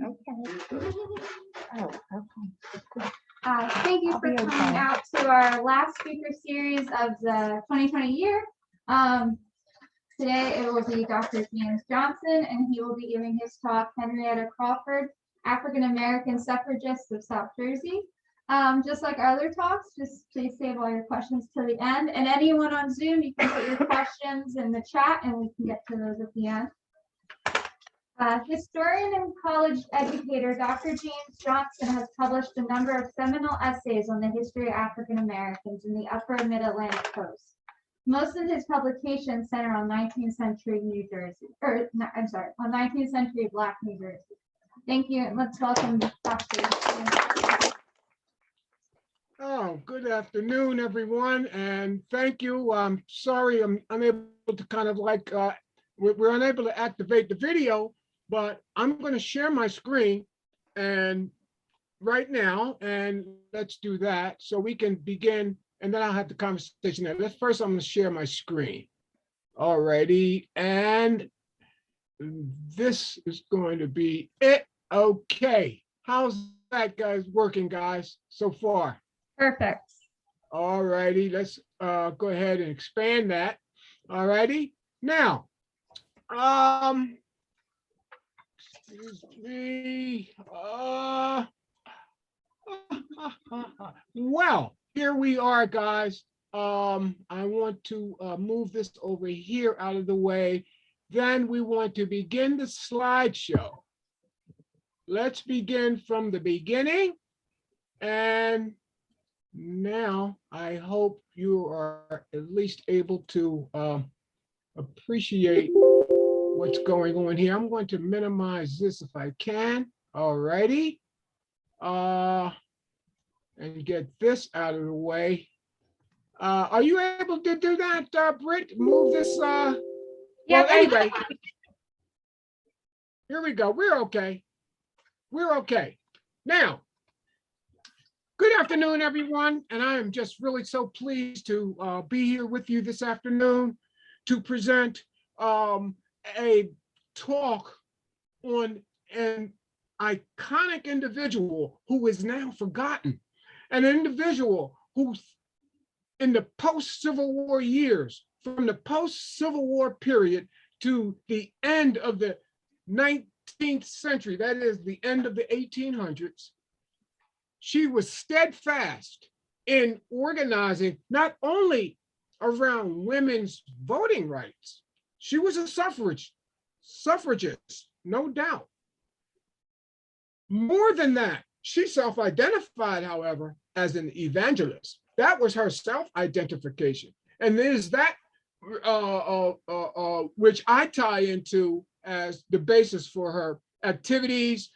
Okay. Oh, okay. Thank you for coming out to our last speaker series of the 2020 year. Today it will be Dr. James Johnson, and he will be giving his talk, Henrietta Crawford, African-American Suffragist of South Jersey. Just like our other talks, just please save all your questions till the end. And anyone on Zoom, you can put your questions in the chat and we can get to those at the end. Historian and college educator Dr. James Johnson has published a number of seminal essays on the history of African Americans in the Upper MidAtlantic Coast. Most of his publications center on 19th century New Jersey, or no, I'm sorry, on 19th century Black New Jersey. Thank you, and let's welcome Dr. Oh, good afternoon, everyone, and thank you. I'm sorry I'm unable to kind of like, we're unable to activate the video, but I'm going to share my screen and right now, and let's do that so we can begin, and then I'll have the conversation there. First, I'm going to share my screen. All righty, and this is going to be it. Okay, how's that guys working, guys, so far? Perfect. All righty, let's go ahead and expand that. All righty, now, excuse me. Well, here we are, guys. I want to move this over here out of the way. Then we want to begin the slideshow. Let's begin from the beginning. And now I hope you are at least able to appreciate what's going on here. I'm going to minimize this if I can. All righty. And get this out of the way. Are you able to do that, Britt? Move this. Yeah. Well, anyway, here we go. We're okay. We're okay. Now, good afternoon, everyone. And I am just really so pleased to be here with you this afternoon to present a talk on an iconic individual who is now forgotten, an individual who in the post-Civil War years, from the post-Civil War period to the end of the 19th century, that is the end of the 1800s, she was steadfast in organizing not only around women's voting rights, she was a suffragist, no doubt. More than that, she self-identified, however, as an evangelist. That was her self-identification. And there's that which I tie into as the basis for her activities,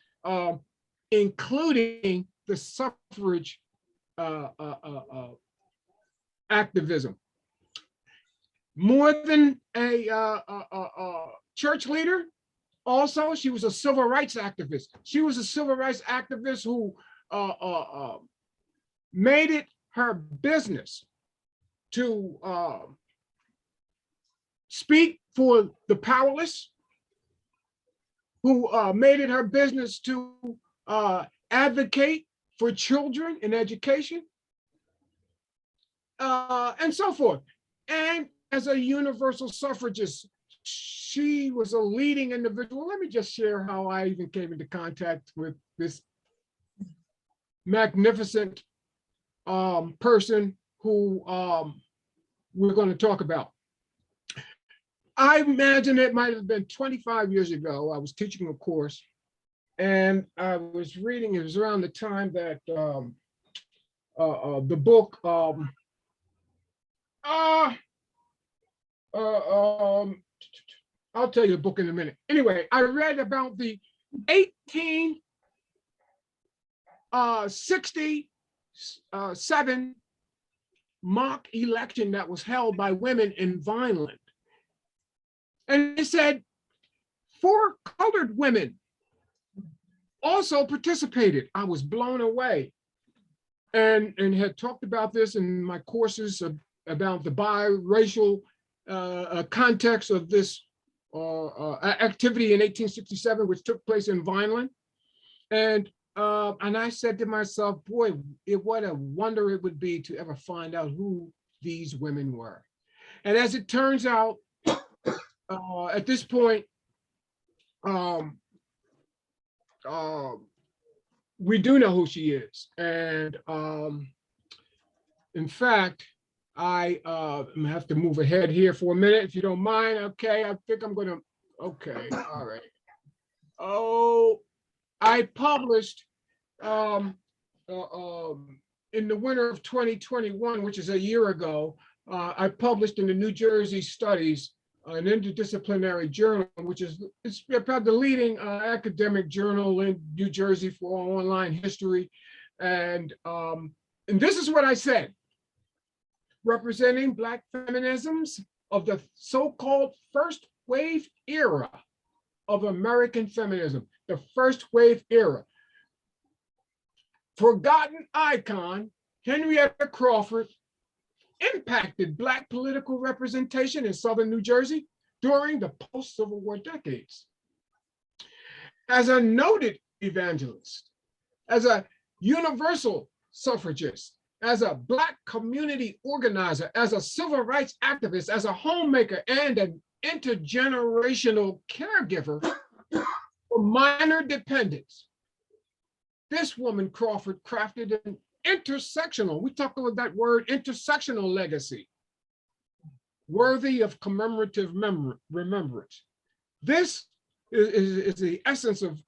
including the suffrage activism. More than a church leader, also, she was a civil rights activist. She was a civil rights activist who made it her business to speak for the powerless, who made it her business to advocate for children in education, and so forth. And as a universal suffragist, she was a leading individual. Let me just share how I even came into contact with this magnificent person who we're going to talk about. I imagine it might have been 25 years ago. I was teaching a course and I was reading, it was around the time that the book, I'll tell you the book in a minute. Anyway, I read about the 1867 mock election that was held by women in Vineland. And it said 4 colored women also participated. I was blown away and had talked about this in my courses about the biracial context of this activity in 1867, which took place in Vineland. And I said to myself, boy, what a wonder it would be to ever find out who these women were. And as it turns out, at this point, we do know who she is. And in fact, I have to move ahead here for a minute, if you don't mind. Okay, I think I'm gonna, okay, all right. Oh, I published in the winter of 2021, which is a year ago, I published in the New Jersey Studies, an interdisciplinary journal, which is it's probably the leading academic journal in New Jersey for online history. And this is what I said: representing Black feminisms of the so-called first wave era of American feminism, the first wave era. Forgotten icon Henrietta Crawford impacted Black political representation in Southern New Jersey during the post-Civil War decades. As a noted evangelist, as a universal suffragist, as a Black community organizer, as a civil rights activist, as a homemaker, and an intergenerational caregiver for minor dependents, this woman, Crawford, crafted an intersectional, we talk about that word, intersectional legacy, worthy of commemorative remembrance. This is the essence of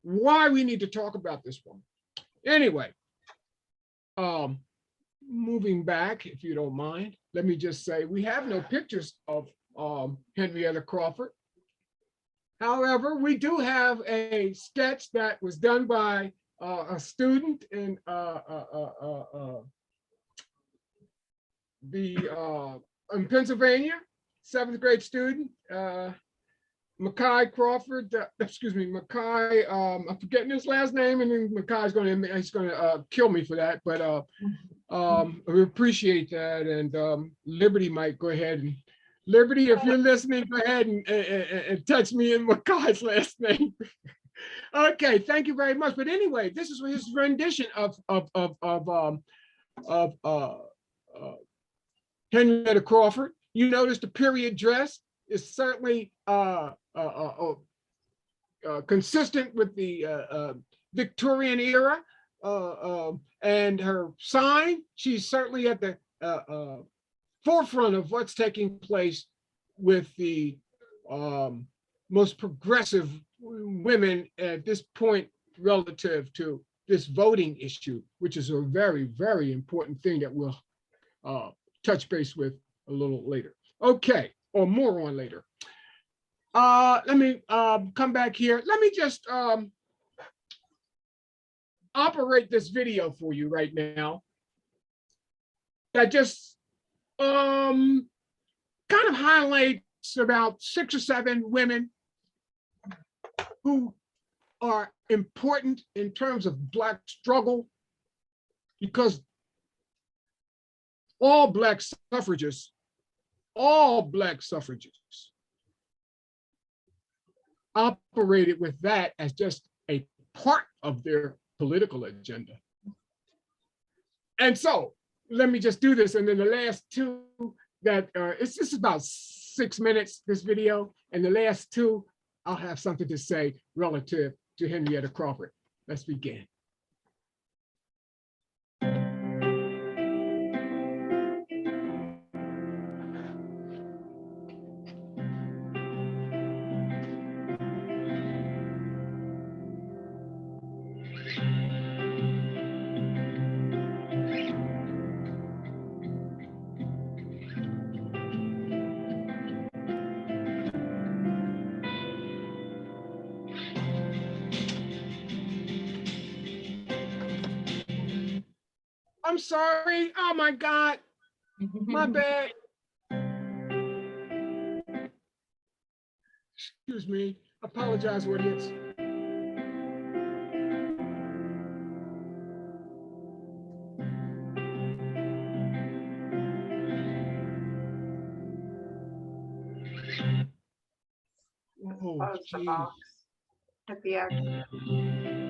why we need to talk about this woman. Anyway, moving back, if you don't mind, let me just say we have no pictures of Henrietta Crawford. However, we do have a sketch that was done by a student in Pennsylvania, 7th grade student, Mackay Crawford, Mackay, I'm forgetting his last name, and then Mackay's he's gonna kill me for that, but we appreciate that. And Liberty might go ahead and, Liberty, if you're listening, go ahead and text me in Mackay's last name. Okay, thank you very much. But anyway, this is his rendition of Henrietta Crawford. You notice the period dress is certainly consistent with the Victorian era, and her sign, she's certainly at the forefront of what's taking place with the most progressive women at this point relative to this voting issue, which is a very, very important thing that we'll touch base with a little later. Okay, or more on later. Let me come back here. Let me just operate this video for you right now that just kind of highlights about 6 or 7 women who are important in terms of Black struggle, because all Black suffragists operated with that as just a part of their political agenda. And so let me just do this. And then the last 2 that it's just about 6 minutes, this video, and the last 2, I'll have something to say relative to Henrietta Crawford. Let's begin. I'm sorry. Oh my God. My bad. Excuse me. Apologize, audience. Oh, Close the geez. box at the exit.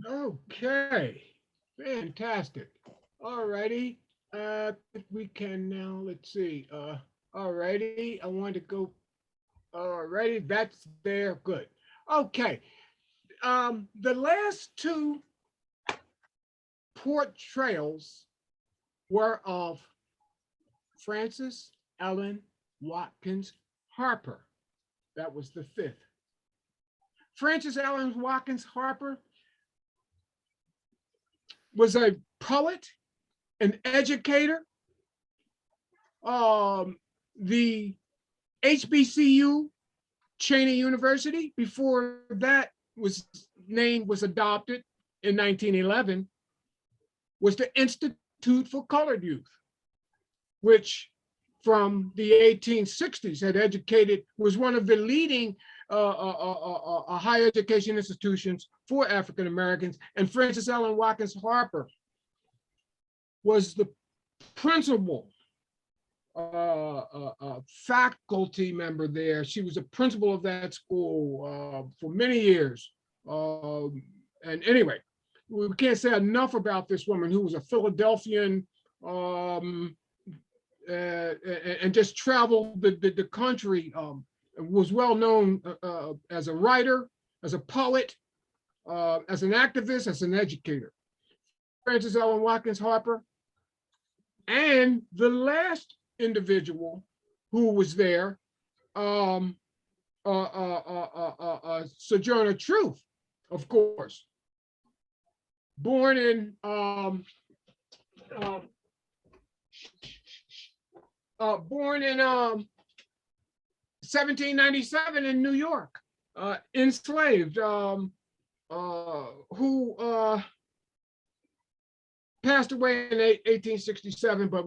Okay, fantastic. All righty. We can now, let's see. All righty. I want to go. All righty, that's there. Good. Okay. The last two portrayals were of Frances Ellen Watkins Harper. That was the fifth. Frances Ellen Watkins Harper was a poet, an educator. The HBCU, Cheney University, before that was adopted in 1911, was the Institute for Colored Youth, which from the 1860s had educated, was one of the leading higher education institutions for African Americans. And Frances Ellen Watkins Harper was the principal faculty member there. She was a principal of that school for many years. And anyway, we can't say enough about this woman who was a Philadelphian and just traveled the country, was well known as a writer, as a poet, as an activist, as an educator. Frances Ellen Watkins Harper. And the last individual who was there, Sojourner Truth, of course, born in 1797 in New York, enslaved, who passed away in 1867, but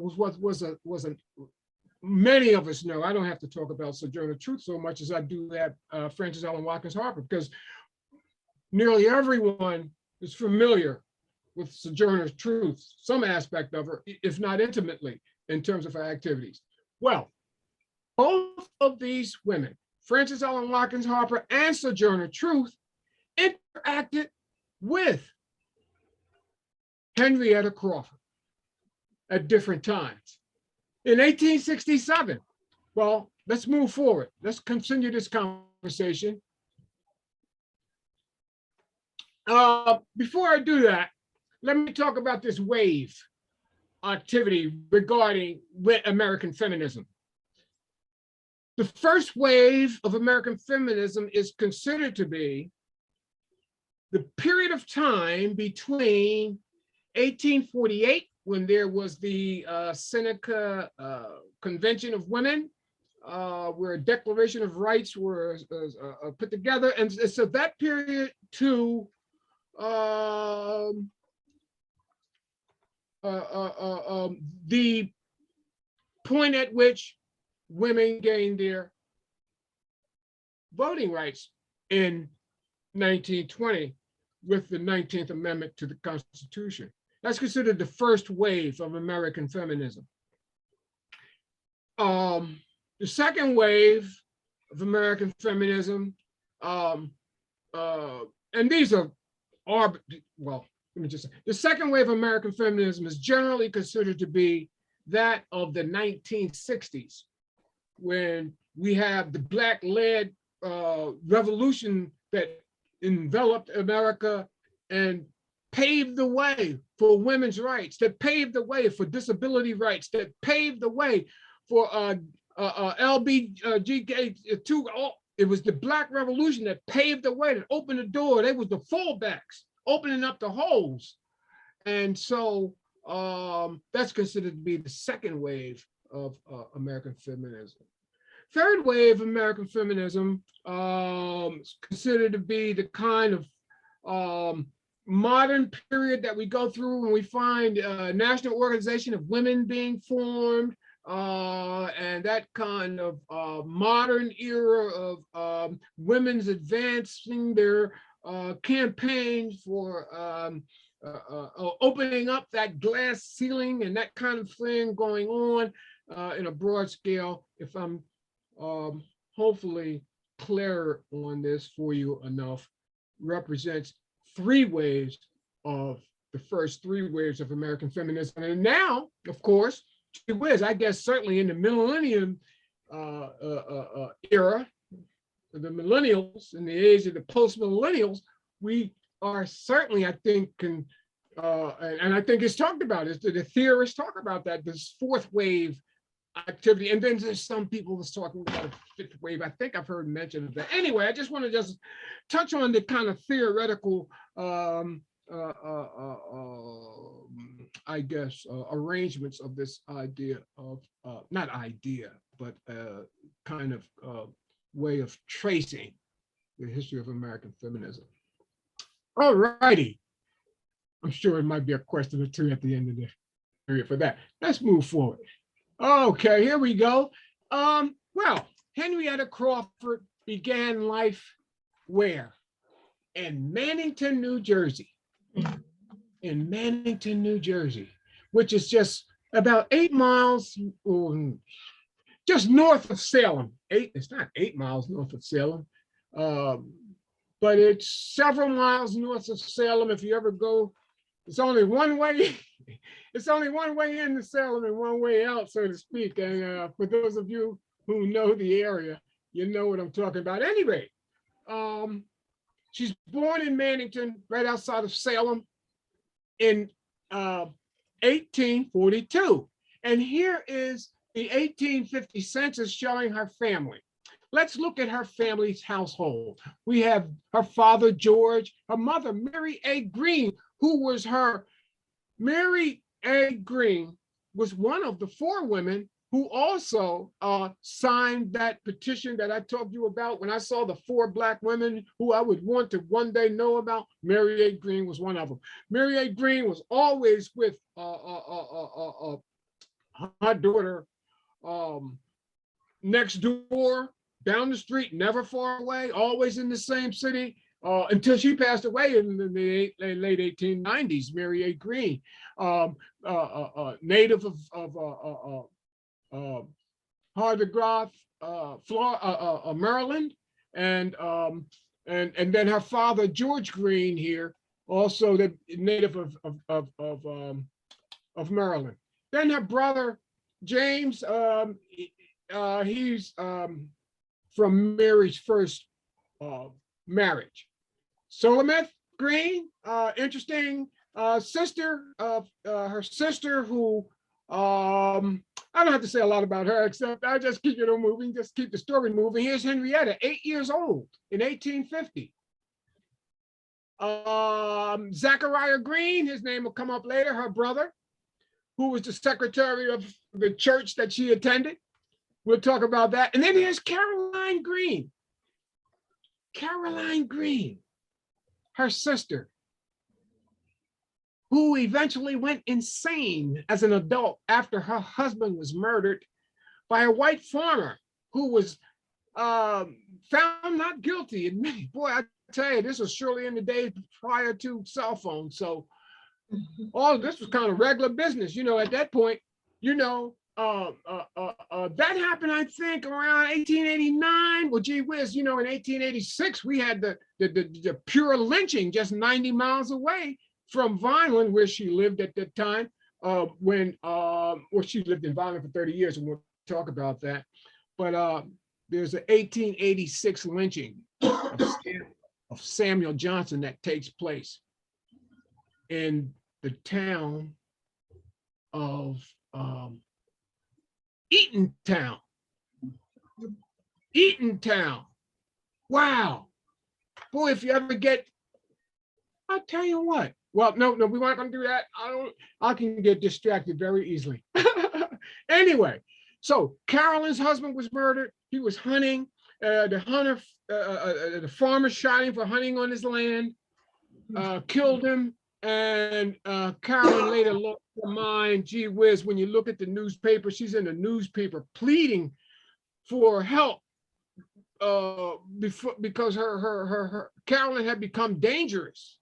many of us know. I don't have to talk about Sojourner Truth so much as I do that Frances Ellen Watkins Harper, because nearly everyone is familiar with Sojourner Truth, some aspect of her, if not intimately, in terms of her activities. Well, both of these women, Frances Ellen Watkins Harper and Sojourner Truth, interacted with Henrietta Crawford at different times. In 1867, well, let's move forward. Let's continue this conversation. Before I do that, let me talk about this wave activity regarding American feminism. The first wave of American feminism is considered to be the period of time between 1848, when there was the Seneca Convention of Women, where a Declaration of Rights was put together. And so that period to the point at which women gained their voting rights in 1920 with the 19th Amendment to the Constitution. That's considered the first wave of American feminism. The second wave of American feminism, and these are, well, let me just say, the second wave of American feminism is generally considered to be that of the 1960s, when we have the Black-led revolution that enveloped America and paved the way for women's rights, that paved the way for disability rights, that paved the way for LBGT2. It was the Black Revolution that paved the way, that opened the door. They was the fallbacks, opening up the holes. And so that's considered to be the second wave of American feminism. Third wave of American feminism is considered to be the kind of modern period that we go through when we find a national organization of women being formed, and that kind of modern era of women's advancing their campaigns for opening up that glass ceiling and that kind of thing going on in a broad scale. If I'm hopefully clear on this for you enough, represents three waves of the first three waves of American feminism. And now, of course, gee whiz, I guess certainly in the millennium era, the millennials, in the age of the post-millennials, we are certainly, I think, and I think it's talked about, is that the theorists talk about that, this fourth wave activity. And then there's some people that's talking about a fifth wave. I think I've heard mention of that. Anyway, I just want to just touch on the kind of theoretical, I guess, arrangements of this idea of, not idea, but kind of way of tracing the history of American feminism. All righty. I'm sure it might be a question or two at the end of the period for that. Let's move forward. Okay, here we go. Well, Henrietta Crawford began life where? In Mannington, New Jersey. In Mannington, New Jersey, which is just about 8 miles, just north of Salem. It's not 8 miles north of Salem, but it's several miles north of Salem. If you ever go, it's only one way. It's only one way into Salem and one way out, so to speak. And for those of you who know the area, you know what I'm talking about. Anyway, she's born in Mannington, right outside of Salem, in 1842. And here is the 1850 census showing her family. Let's look at her family's household. We have her father, George, her mother, Mary A. Green, who was her, Mary A. Green was one of the 4 women who also signed that petition that I told you about when I saw the 4 Black women who I would want to one day know about. Mary A. Green was one of them. Mary A. Green was always with her daughter next door, down the street, never far away, always in the same city, until she passed away in the late 1890s. Mary A. Green, native of Hardegraff, Maryland, and then her father George Green here, also the native of Maryland. Then her brother James, he's from Mary's first marriage. Solameth Green, interesting sister of her sister who. I don't have to say a lot about her, except I just keep it moving, just keep the story moving. Here's Henrietta, 8 years old in 1850. Zachariah Green, his name will come up later, her brother, who was the secretary of the church that she attended. We'll talk about that. And then here's Caroline Green. Caroline Green, her sister, who eventually went insane as an adult after her husband was murdered by a white farmer who was found not guilty. And boy, I tell you, this was surely in the days prior to cell phones. So all this was kind of regular business, at that point, that happened, I think, around 1889. Well, gee whiz, in 1886, we had the pure lynching just 90 miles away from Vineland, where she lived at that time, she lived in Vineland for 30 years, and we'll talk about that. But there's an 1886 lynching of Samuel Johnson that takes place in the town of Eatontown. Eatontown. Wow. Boy, if you ever get, I'll tell you what. Well, no, we weren't going to do that. I can get distracted very easily. Anyway, so Carolyn's husband was murdered. He was hunting. The farmer shot him for hunting on his land, killed him. And Carolyn later lost her mind. Gee whiz, when you look at the newspaper, she's in the newspaper pleading for help because her Carolyn had become dangerous.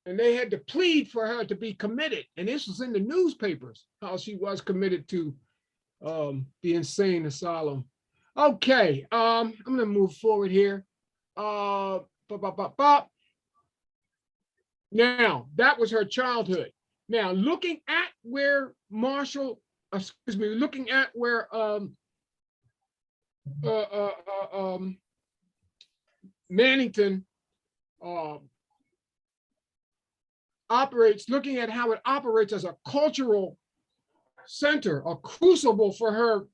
And they had to plead for her to be committed. And this was in the newspapers, how she was committed to the insane asylum. Okay, I'm gonna move forward here. Now, that was her childhood. Now, looking at where looking at where Mannington operates, looking at how it operates as a cultural center, a crucible for her,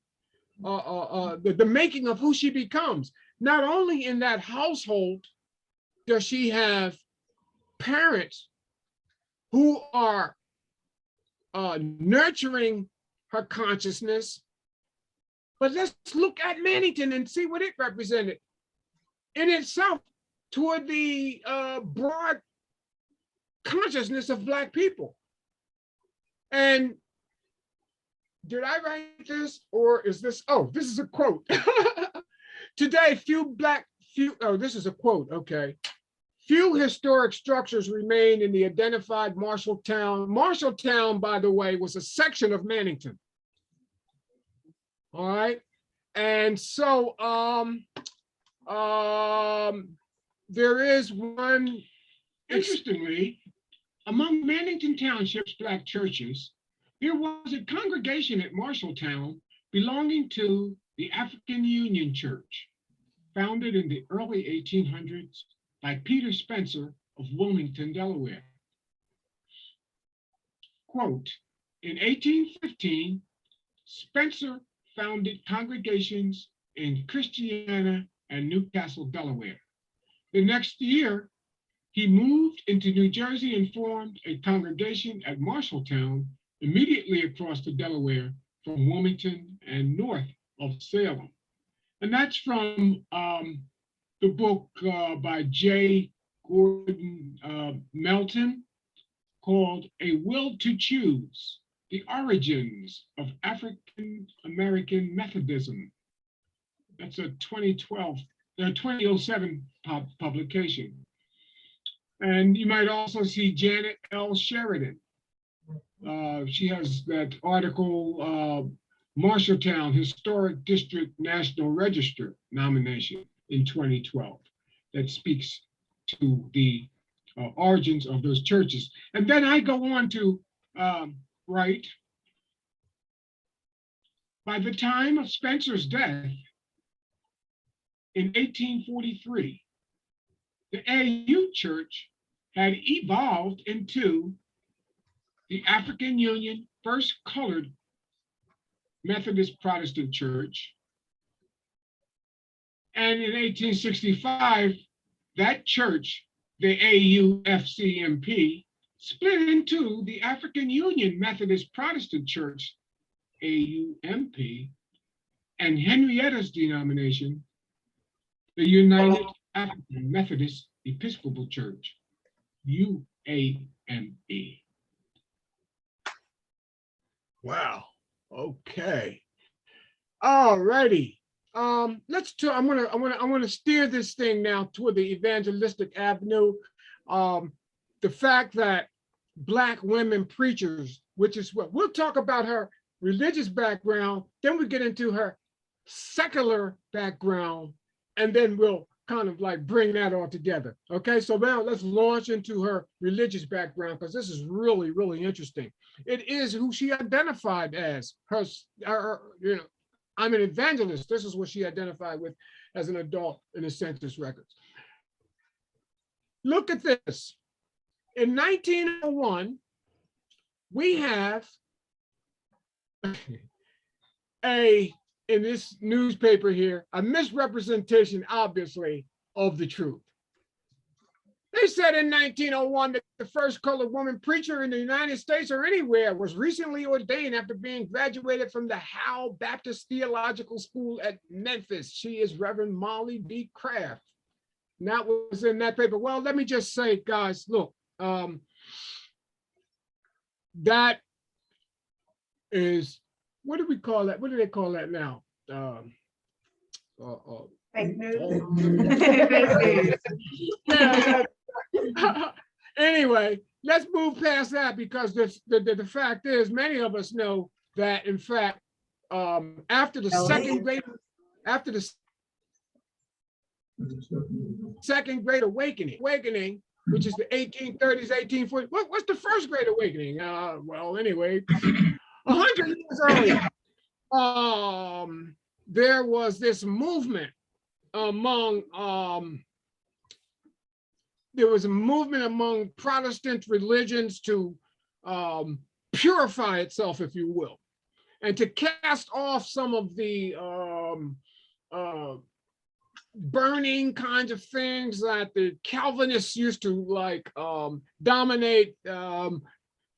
the making of who she becomes. Not only in that household does she have parents who are nurturing her consciousness, but let's look at Mannington and see what it represented in itself toward the broad consciousness of Black people. And did I write this, or is this, oh, this is a quote. Today, this is a quote, okay. Few historic structures remain in the identified Marshalltown. Marshalltown, by the way, was a section of Mannington. All right. And so there is one, interestingly, among Mannington Township's Black churches, there was a congregation at Marshalltown belonging to the African Union Church, founded in the early 1800s by Peter Spencer of Wilmington, Delaware. Quote, in 1815, Spencer founded congregations in Christiana and Newcastle, Delaware. The next year, he moved into New Jersey and formed a congregation at Marshalltown, immediately across the Delaware from Wilmington and north of Salem. And that's from the book by J. Gordon Melton called A Will to Choose, The Origins of African American Methodism. That's a 2007 publication. And you might also see Janet L. Sheridan. She has that article, Marshalltown Historic District National Register nomination in 2012 that speaks to the origins of those churches. And then I go on to write, by the time of Spencer's death in 1843, the AU Church had evolved into the African Union First Colored Methodist Protestant Church. And in 1865, that church, the AUFCMP, split into the African Union Methodist Protestant Church, AUMP, and Henrietta's denomination, the United African Methodist Episcopal Church, UAME. Wow. Okay. All righty. Let's talk. I want to steer this thing now toward the evangelistic avenue. The fact that Black women preachers, which is what we'll talk about her religious background, then we get into her secular background, and then we'll kind of like bring that all together. Okay, so now let's launch into her religious background, because this is really, really interesting. It is who she identified as. Her, you know, I'm an evangelist. This is what she identified with as an adult in the census records. Look at this. In 1901, we have in this newspaper here, a misrepresentation, obviously, of the truth. They said in 1901 that the first colored woman preacher in the United States or anywhere was recently ordained after being graduated from the Howell Baptist Theological School at Memphis. She is Reverend Molly B. Craft. And that was in that paper. Well, let me just say, guys, look, that is, what do we call that? What do they call that now? Fake news. Anyway, let's move past that, because the fact is, many of us know that, in fact, after the Second Great Awakening, which is the 1830s, 1840s. What's the first Great Awakening? Well, anyway, 100 years earlier, there was this movement among Protestant religions to purify itself, if you will, and to cast off some of the burning kinds of things that the Calvinists used to like dominate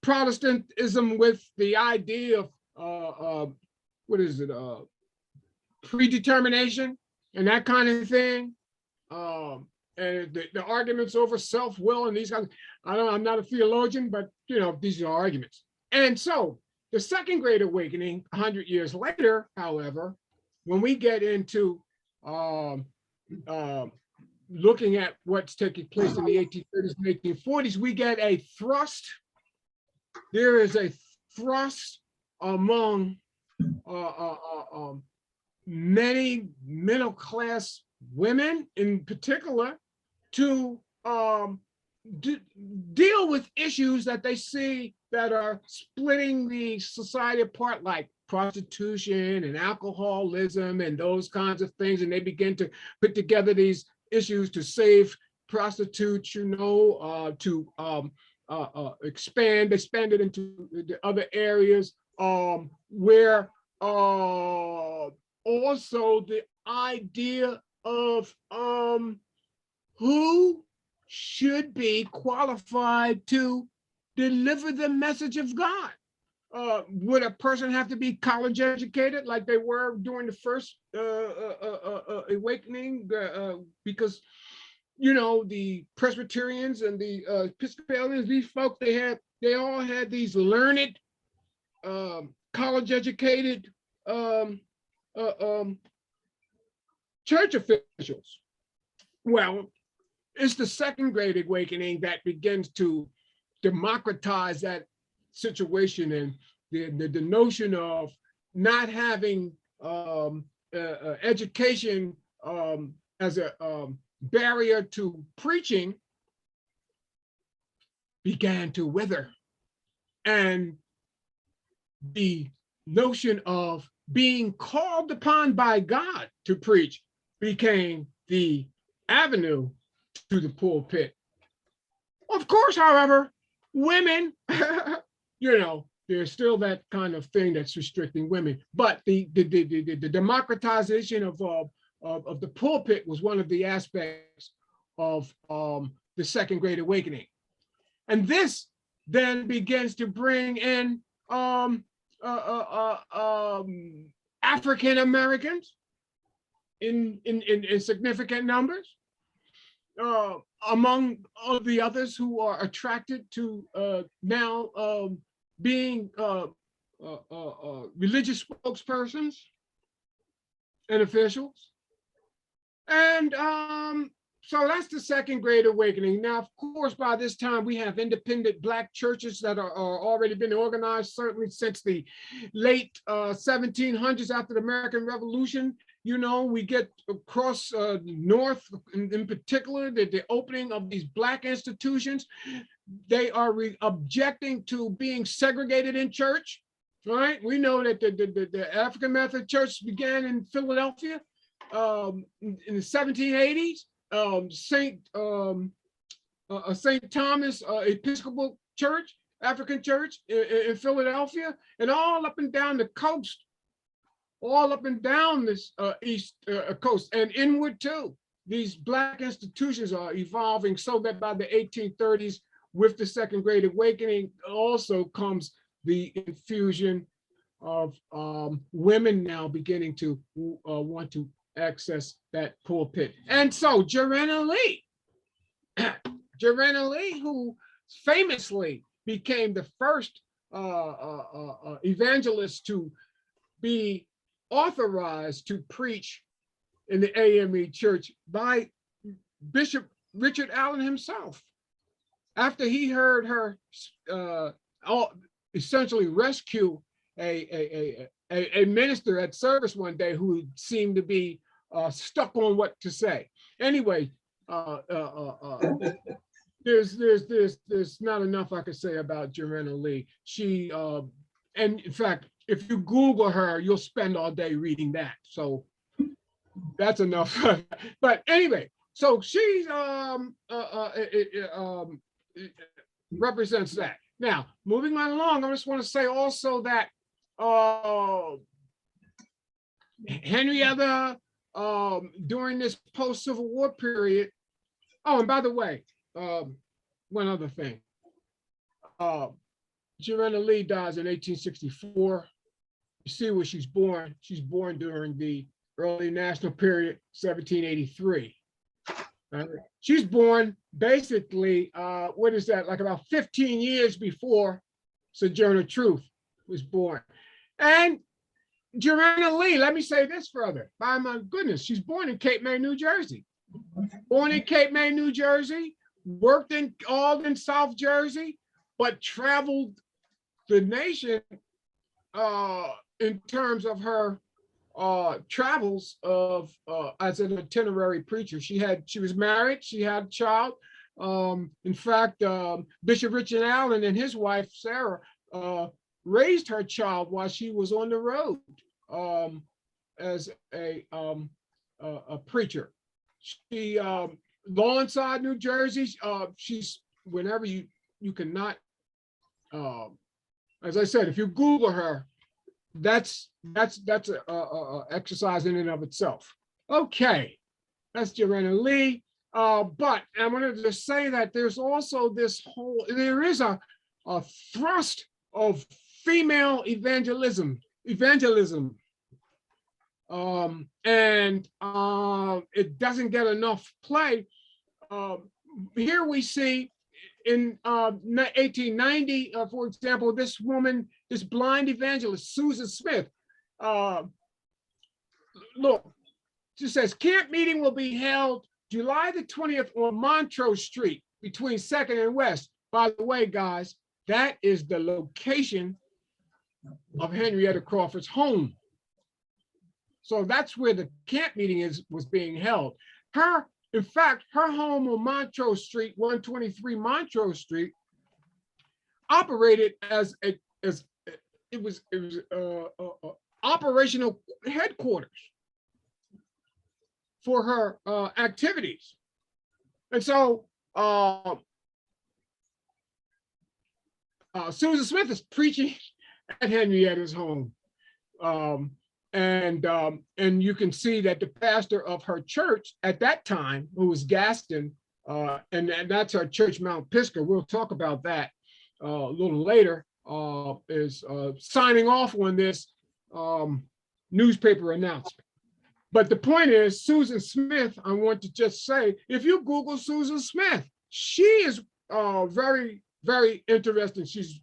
Protestantism with the idea of predetermination and that kind of thing. And the arguments over self-will and these kinds. I'm not a theologian, but these are arguments. And so the Second Great Awakening, 100 years later, however, when we get into looking at what's taking place in the 1830s and 1840s, we get a thrust. There is a thrust among many middle-class women in particular to deal with issues that they see that are splitting the society apart, like prostitution and alcoholism and those kinds of things. And they begin to put together these issues to save prostitutes, to expand it into the other areas where also the idea of who should be qualified to deliver the message of God. Would a person have to be college educated like they were during the first awakening? Because the Presbyterians and the Episcopalians, these folks, they all had these learned, college educated church officials. Well, it's the Second Great Awakening that begins to democratize that situation, and the notion of not having education as a barrier to preaching began to wither, and the notion of being called upon by God to preach became the avenue to the pulpit. Of course, however, women, there's still that kind of thing that's restricting women. But the democratization of the pulpit was one of the aspects of the Second Great Awakening. And this then begins to bring in African Americans in significant numbers, among all the others who are attracted to now being religious spokespersons and officials. And so that's the Second Great Awakening. Now, of course, by this time, we have independent Black churches that are already been organized, certainly since the late 1700s after the American Revolution. We get across North, in particular, the opening of these Black institutions. They are objecting to being segregated in church, right? We know that the African Methodist Church began in Philadelphia in the 1780s. St. Thomas Episcopal Church, African Church in Philadelphia, and all up and down the coast, all up and down this east coast and inward too. These Black institutions are evolving so that by the 1830s, with the Second Great Awakening, also comes the infusion of women now beginning to want to access that pulpit. And so Joanna Lee, who famously became the first evangelist to be authorized to preach in the AAME Church by Bishop Richard Allen himself, after he heard her essentially rescue a minister at service one day who seemed to be there's not enough I could say about Joanna Lee. She and in fact, if you Google her, you'll spend all day reading that. So that's enough. But anyway, so she represents that. Now, moving right along, I just want to say also that Henrietta, during this post-Civil War period. Oh, and by the way, one other thing. Joanna Lee dies in 1864. You see where she's born. She's born during the early national period, 1783. She's born basically, what is that, like about 15 years before Sojourner Truth was born. And Joanna Lee, let me say this further. My goodness, she's born in Cape May, New Jersey. Born in Cape May, New Jersey, worked in Alden, South Jersey, but traveled the nation in terms of her travels of as an itinerary preacher. She was married, she had a child. In fact, Bishop Richard Allen and his wife, Sarah, raised her child while she was on the road as a preacher. She Lawnside, New Jersey. She's whenever you cannot. As I said, if you Google her, that's a exercise in and of itself. Okay, that's Joanna Lee. But I wanted to say that there's also there is a thrust of female evangelism, and it doesn't get enough play. Here we see in 1890, for example, this woman, this blind evangelist, Susan Smith. Look, she says, camp meeting will be held July the 20th on Montrose Street between 2nd and West. By the way, guys, that is the location of Henrietta Crawford's home. So that's where the camp meeting was being held. In fact, her home on Montrose Street, 123 Montrose Street, operated as operational headquarters for her activities. And so Susan Smith is preaching at Henrietta's home. And you can see that the pastor of her church at that time, who was Gaston, and that's her church, Mount Pisgah, we'll talk about that a little later, is signing off on this newspaper announcement. But the point is, Susan Smith, I want to just say, if you Google Susan Smith, she is very, very interesting. She's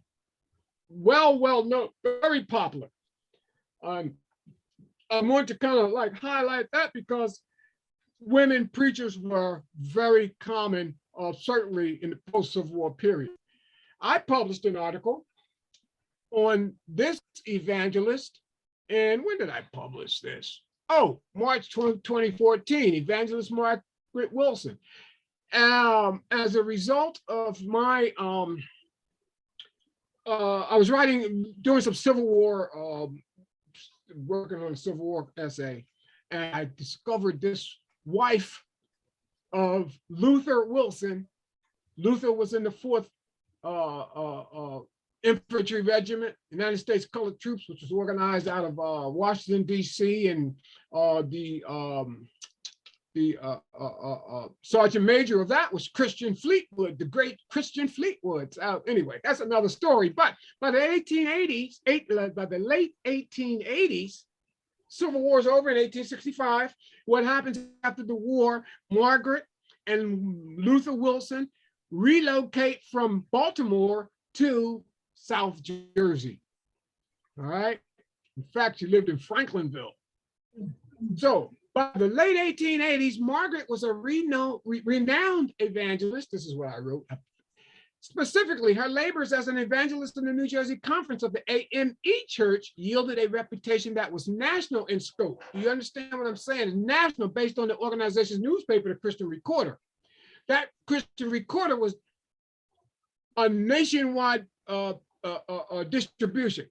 well known, very popular. I want to kind of like highlight that because women preachers were very common, certainly in the post-Civil War period. I published an article on this evangelist, and when did I publish this? Oh, March 2014, Evangelist Margaret Wilson. As a result of my, I was doing some Civil War, working on a Civil War essay, and I discovered this wife of Luther Wilson. Luther was in the 4th Infantry Regiment, United States Colored Troops, which was organized out of Washington, D.C., and the sergeant major of that was Christian Fleetwood, the great Christian Fleetwood. Anyway, that's another story. But by the 1880s, by the late 1880s, Civil War's over in 1865. What happens after the war? Margaret and Luther Wilson relocate from Baltimore to South Jersey. All right. In fact, she lived in Franklinville. So by the late 1880s, Margaret was a renowned evangelist. This is what I wrote. Specifically, her labors as an evangelist in the New Jersey Conference of the AAME Church yielded a reputation that was national in scope. You understand what I'm saying? It's national based on the organization's newspaper, the Christian Recorder. That Christian Recorder was a nationwide distribution.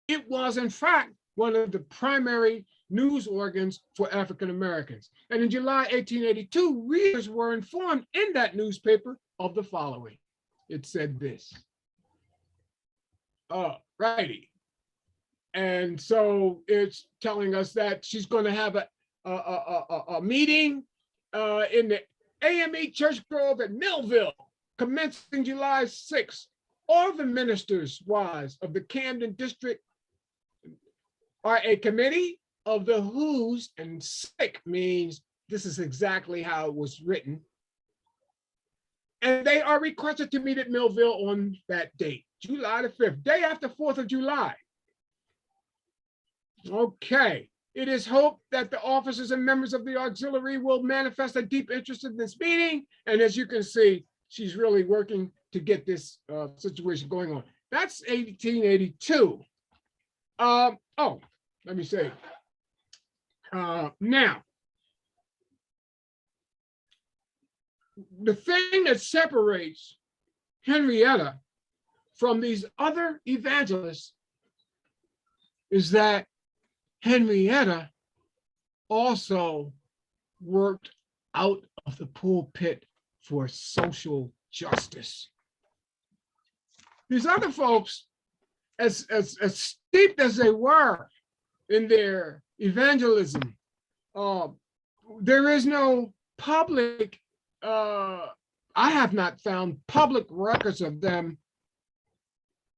It was, in fact, one of the primary news organs for African Americans. And in July 1882, readers were informed in that newspaper of the following. It said this. Righty. And so it's telling us that she's going to have a meeting in the AAME Church Grove at Millville, commencing July 6th. All the ministers' wives of the Camden District are a committee of the whose, and sick means this is exactly how it was written. And they are requested to meet at Millville on that date, July the 5th, day after 4th of July. Okay, it is hoped that the officers and members of the auxiliary will manifest a deep interest in this meeting. And as you can see, she's really working to get this situation going on. That's 1882. Let me say, now, the thing that separates Henrietta from these other evangelists is that Henrietta also worked out of the pulpit for social justice. These other folks, as steeped as they were in their evangelism, there is no public, I have not found public records of them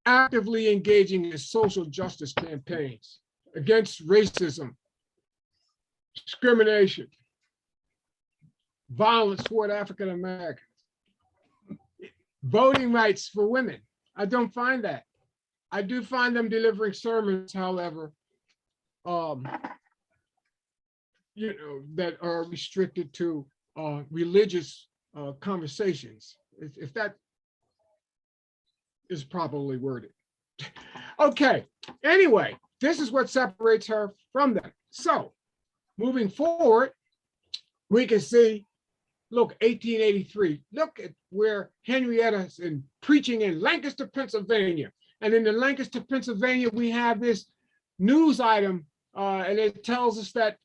actively engaging in social justice campaigns against racism, discrimination, violence toward African Americans, voting rights for women. I don't find that. I do find them delivering sermons, however, that are restricted to religious conversations, if that is properly worded. Okay, anyway, this is what separates her from them. So moving forward, we can see, look, 1883, look at where Henrietta's preaching in Lancaster, Pennsylvania. And in the Lancaster, Pennsylvania, we have this news item, and it tells us that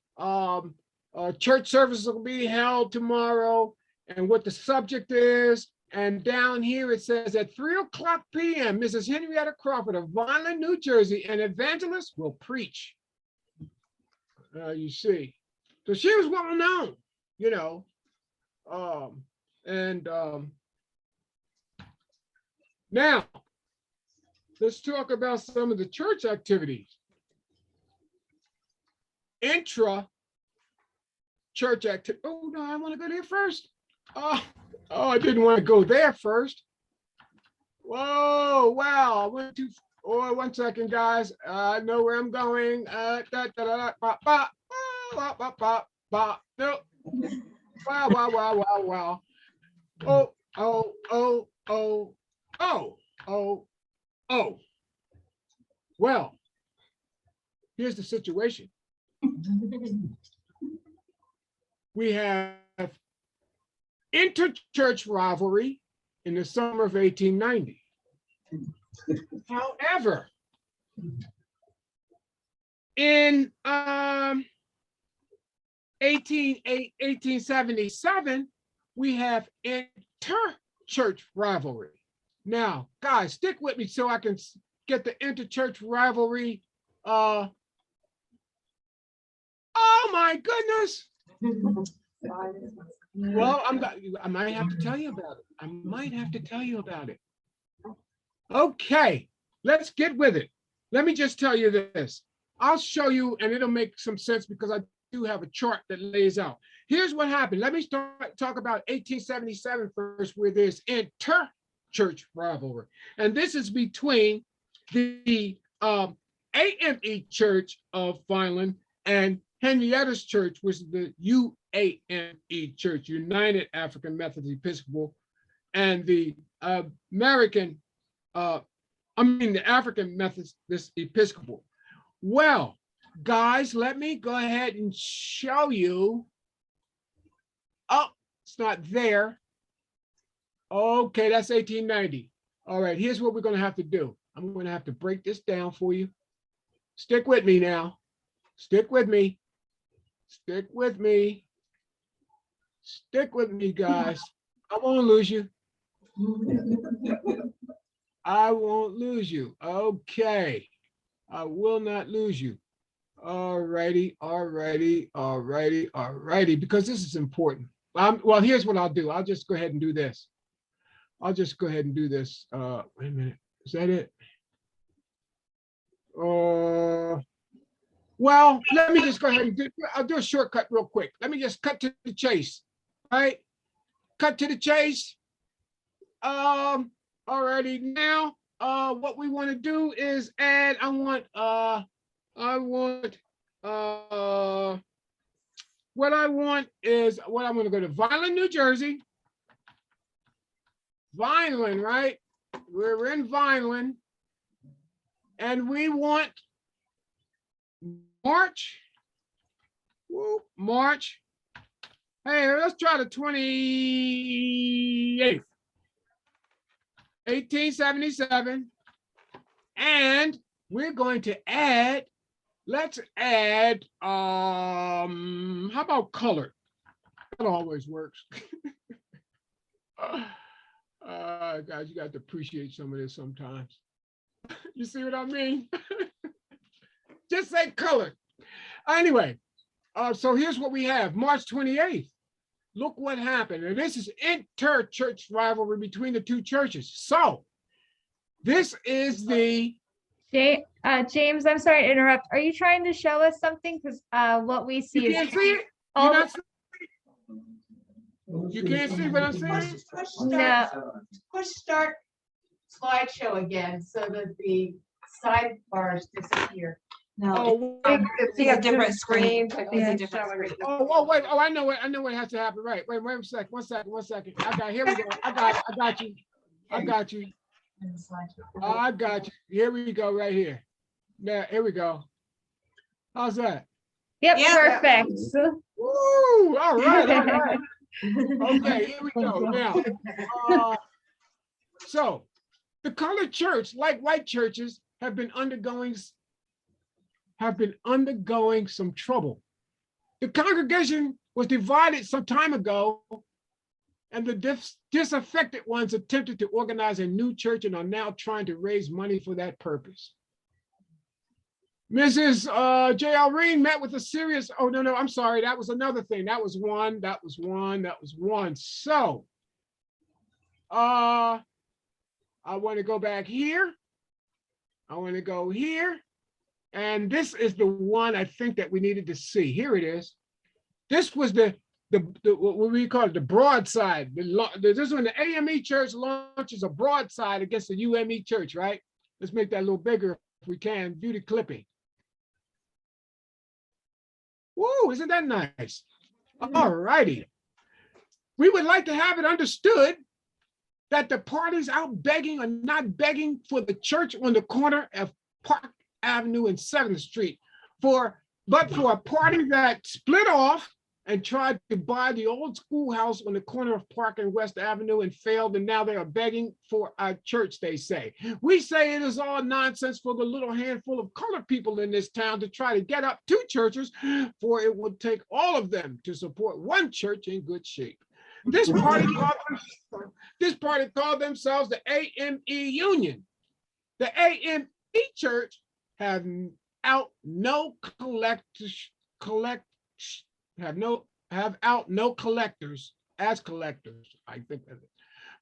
church services will be held tomorrow and what the subject is. And down here it says at 3:00 p.m., Mrs. Henrietta Crawford of Vineland, New Jersey, an evangelist will preach. You see, so she was well known, you know, now let's talk about some of the church activities. Intra-church activity. Oh no, I want to go there first. I didn't want to go there first. Whoa, wow, I went too. Oh, 1 second, guys. I know where I'm going. No. Wow. Oh. Well, here's the situation. We have interchurch rivalry in the summer of 1890. However, in 1877, we have interchurch rivalry. Now, guys, stick with me so I can get the interchurch rivalry. Oh my goodness. Well, I might have to tell you about it. Okay, let's get with it. Let me just tell you this. I'll show you, and it'll make some sense because I do have a chart that lays out. Here's what happened. Let me talk about 1877 first, where there's inter-church rivalry. And this is between the AME Church of Vineland and Henrietta's church, which is the UAME Church, United African Methodist Episcopal, and the African Methodist Episcopal. Well, guys, let me go ahead and show you. Oh, it's not there. Okay, that's 1890. All right, here's what we're going to have to do. I'm going to have to break this down for you. Stick with me now. Stick with me. Stick with me. Stick with me, guys. I won't lose you. I won't lose you. Okay. I will not lose you. All righty, all righty, all righty, all righty, because this is important. Well, here's what I'll do. I'll just go ahead and do this. I'll just go ahead and do this. Wait a minute. Is that it? Well, let me just go ahead and I'll do a shortcut real quick. Let me just cut to the chase. All right. Cut to the chase. All righty. Now, what we want to do is add, what I want is, what I'm going to go to Vineland, New Jersey. Vineland, right? We're in Vineland. And we want March. March. Hey, let's try the 28th. 1877. And we're going to add, let's add, how about color? That always works. Guys, you got to appreciate some of this sometimes. You see what I mean? Just say color. Anyway, so here's what we have. March 28th. Look what happened. And this is inter-church rivalry between the two churches. So this is the... James, I'm sorry to interrupt. Are you trying to show us something? Because what we see You can't see it? You can't see what I'm saying? Push start slideshow again so that the sidebars disappear. No. You have different screens. Yeah. Oh, wait. Oh, I know what has to happen. Right. Wait a second. One second. Here we go. I got you. I got you. Here we go, right here. Now, here we go. How's that? Yep, perfect. Woo! All right. Okay, here we go. Now, so the colored church, like white churches, have been undergoing some trouble. The congregation was divided some time ago, and the disaffected ones attempted to organize a new church and are now trying to raise money for that purpose. Mrs. J.L. Reen met with a serious, oh, no, I'm sorry. That was another thing. That was one. So, I want to go back here. I want to go here. And this is the one I think that we needed to see. Here it is. This was the what we call it, the broadside. This is when the AAME church launches a broadside against the UME church, right? Let's make that a little bigger if we can. View the clipping. Whoa, isn't that nice? All righty. We would like to have it understood that the parties out begging are not begging for the church on the corner of Park Avenue and 7th Street, but for a party that split off and tried to buy the old schoolhouse on the corner of Park and West Avenue and failed, and now they are begging for a church, they say. We say it is all nonsense for the little handful of colored people in this town to try to get up two churches, for it would take all of them to support one church in good shape. This party called themselves the AAME Union. The AAME church have out no collectors as collectors, I think,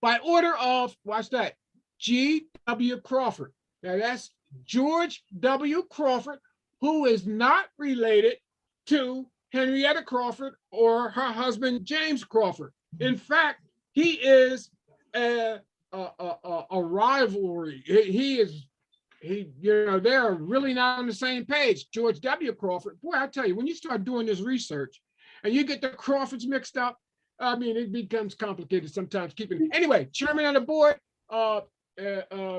by order of, watch that, G.W. Crawford. Now that's George W. Crawford, who is not related to Henrietta Crawford or her husband, James Crawford. In fact, he is a rivalry. They're really not on the same page. George W. Crawford, boy, I tell you, when you start doing this research and you get the Crawfords mixed up, I mean, it becomes complicated sometimes keeping it. Anyway, chairman of the board,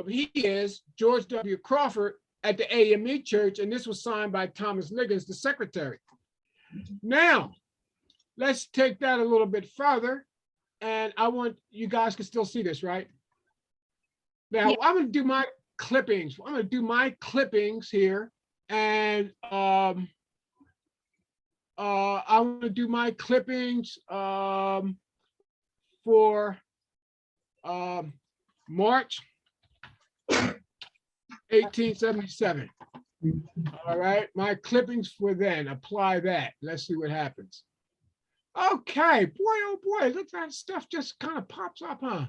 he is George W. Crawford at the AAME Church, and this was signed by Thomas Liggins, the secretary. Now, let's take that a little bit further, and I want you guys can still see this, right? Now Yeah. I'm going to do my clippings. I'm going to do my clippings here, and I'm going to do my clippings for March 1877. All right, my clippings for then. Apply that. Let's see what happens. Okay, boy, oh boy, look, that stuff just kind of pops up, huh?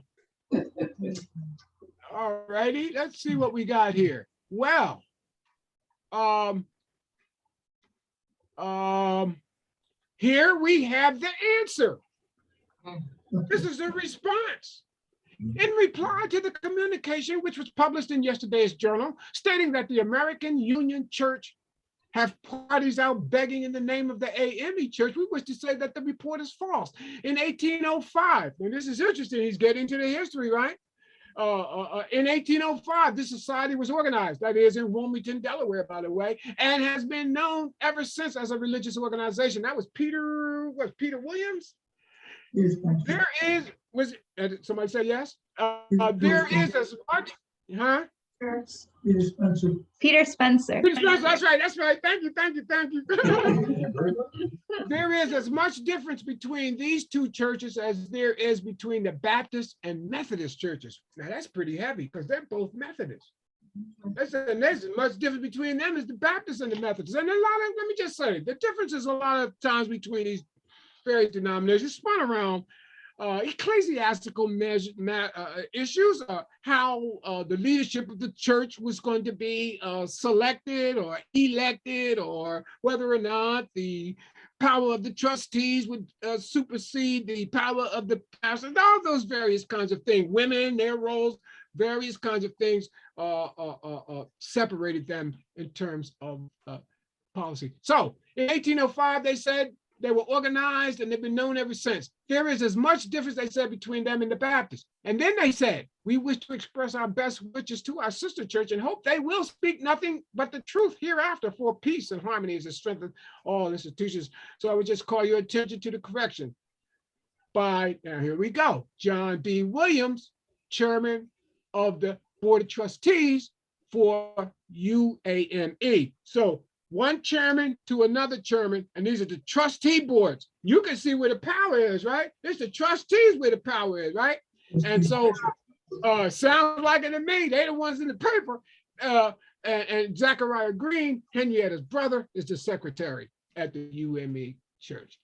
All righty, let's see what we got here. Well, here we have the answer. This is the response. In reply to the communication, which was published in yesterday's journal, stating that the American Union Church have parties out begging in the name of the AAME Church, we wish to say that the report is false. In 1805, and this is interesting, he's getting to the history, right? In 1805, this society was organized, that is in Wilmington, Delaware, by the way, and has been known ever since as a religious organization. That was Peter Williams? There is, somebody say yes? There is as much, huh? Peter Spencer. Peter Spencer, that's right. Thank you. There is as much difference between these two churches as there is between the Baptist and Methodist churches. Now that's pretty heavy because they're both Methodist. There's as much difference between them as the Baptists and the Methodists. And let me just say, the difference is a lot of times between these various denominations spun around ecclesiastical issues, how the leadership of the church was going to be selected or elected, or whether or not the power of the trustees would supersede the power of the pastors, all those various kinds of things, women, their roles, various kinds of things separated them in terms of policy. So in 1805, they said, they were organized and they've been known ever since. There is as much difference, they said, between them and the Baptists. And then they said, we wish to express our best wishes to our sister church and hope they will speak nothing but the truth hereafter for peace and harmony as it strengthens all institutions. So I would just call your attention to the correction by, now here we go, John B. Williams, chairman of the Board of Trustees for UAME. So one chairman to another chairman, and these are the trustee boards. You can see where the power is, right? It's the trustees where the power is, right? And so sounds like it to me. They're the ones in the paper. And Zachariah Green, Henrietta's brother, is the secretary at the UME Church.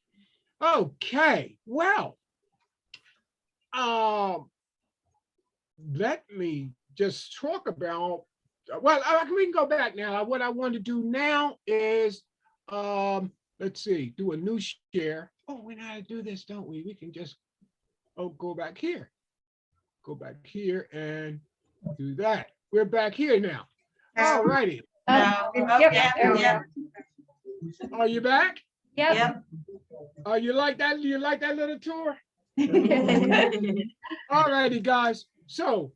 Okay, well, let me just talk about, well, we can go back now. What I want to do now is, let's see, do a new share. Oh, we know how to do this, don't we? We can just, go back here. Go back here and do that. We're back here now. All righty. Yep. Are you back? Yep. You like that? You like that little tour? All righty, guys. So,